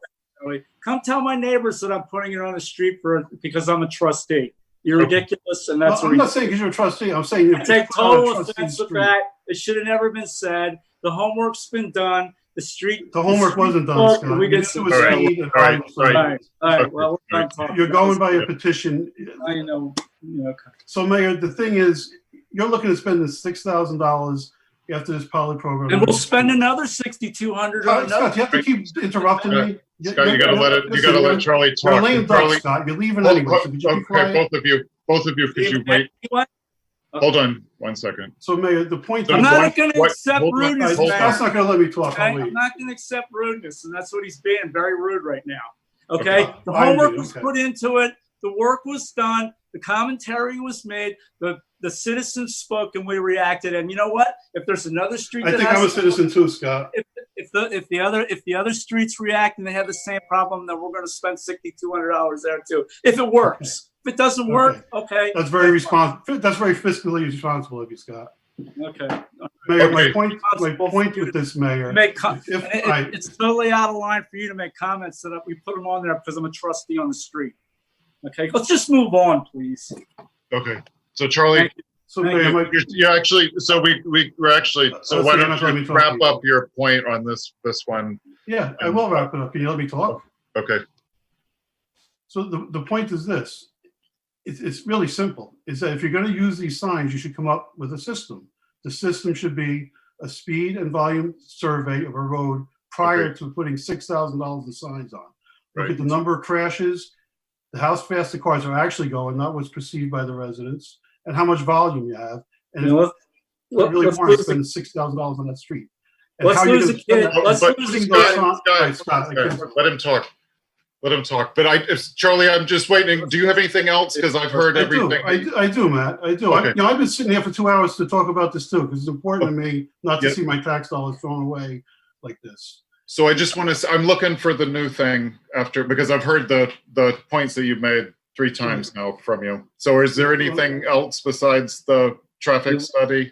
Come tell my neighbors that I'm putting it on the street because I'm a trustee. You're ridiculous, and that's. I'm not saying because you're a trustee. I'm saying I take total offense with that. It should have never been said. The homework's been done. The homework wasn't done, Scott. We get All right. Well, we're done talking. You're going by a petition. I know. Okay. So, Mayor, the thing is, you're looking to spend this $6,000 after this pilot program. And we'll spend another $6,200 on Scott, you have to keep interrupting me. Scott, you gotta let Charlie talk. You're lame duck, Scott. You're leaving anyway. So could you be quiet? Both of you, could you wait? Hold on 1 second. So, Mayor, the point I'm not going to accept rudeness. Scott's not going to let me talk. Okay? I'm not going to accept rudeness, and that's what he's being, very rude right now. Okay? The homework was put into it. The work was done. The commentary was made. The citizens spoke, and we reacted. And you know what? If there's another street, I think I'm a citizen too, Scott. If the other streets react and they have the same problem, then we're going to spend $6,200 there too. If it works. If it doesn't work, okay. That's very responsible. That's very fiscally responsible of you, Scott. Okay. Mayor, my point with this, Mayor, it's totally out of line for you to make comments that we put them on there because I'm a trustee on the street. Okay, let's just move on, please. Okay, so Charlie, so Mayor, you're actually, so we're actually, so why don't you wrap up your point on this one? Yeah, I will wrap it up. Can you let me talk? Okay. So the point is this. it's really simple. Is that if you're going to use these signs, you should come up with a system. The system should be a speed and volume survey of a road prior to putting $6,000 in signs on. Look at the number of crashes, how fast the cars are actually going, not what's perceived by the residents, and how much volume you have. And You know, if you really want to spend $6,000 on that street. And Let's how you're lose gonna a kid. spend that- Let's But lose a Scott, kid. Scott, I can't- let him talk. Let him talk. But Charlie, I'm just waiting. Do you have anything else? Because I've heard everything. I do, Matt. I do. Okay. I've been sitting here for 2 hours to talk about this too, because it's important to me not to see my tax dollars thrown away like this. So I just want to, I'm looking for the new thing after, because I've heard the points that you've made 3 times now from you. So is there anything else besides the traffic study?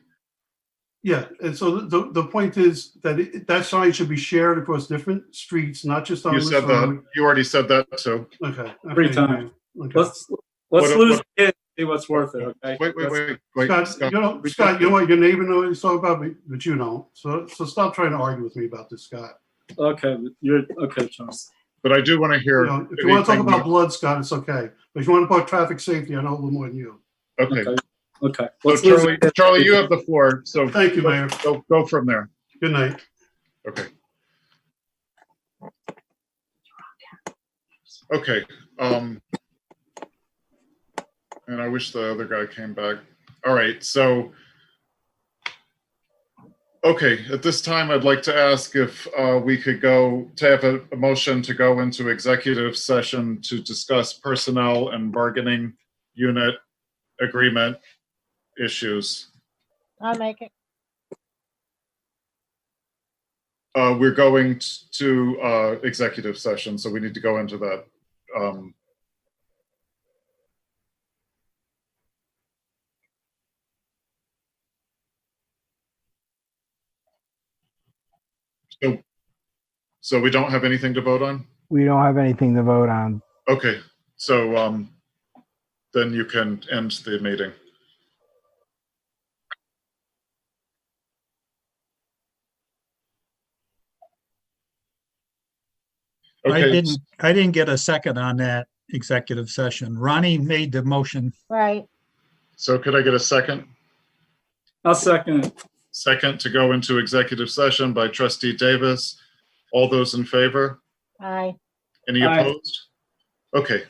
Yeah, and so the point is that that sign should be shared across different streets, not just on You this said road. that. You already said that too. Okay. 3 okay, times. okay. Let's What- lose what- a kid. See what's worth it. Okay. Scott, Scott. you know what? Your neighbor knows what he's talking about, but you don't. So stop trying to argue with me about this, Scott. Okay, you're okay, Charles. But I do want to hear. You know, if you want to talk anything about blood, Scott, it's okay. But if you want to talk traffic safety, I know a little more than you. Okay. Okay. So Let's lose a kid. Charlie, you have the floor. So Thank you, Mayor. Go from there. Good night. Okay. Okay. And I wish the other guy came back. All right. So, okay. At this time, I'd like to ask if we could go to have a motion to go into executive session to discuss personnel and bargaining unit agreement issues. I'll make it. We're going to executive session, so we need to go into that. So we don't have anything to vote on? We don't have anything to vote on. Okay, so then you can end the meeting. Okay. I didn't get a second on that executive session. Ronnie made the motion. Right. So could I get a second? I'll second it. Second to go into executive session by trustee Davis. All those in favor? Aye. Any Aye. opposed? Okay,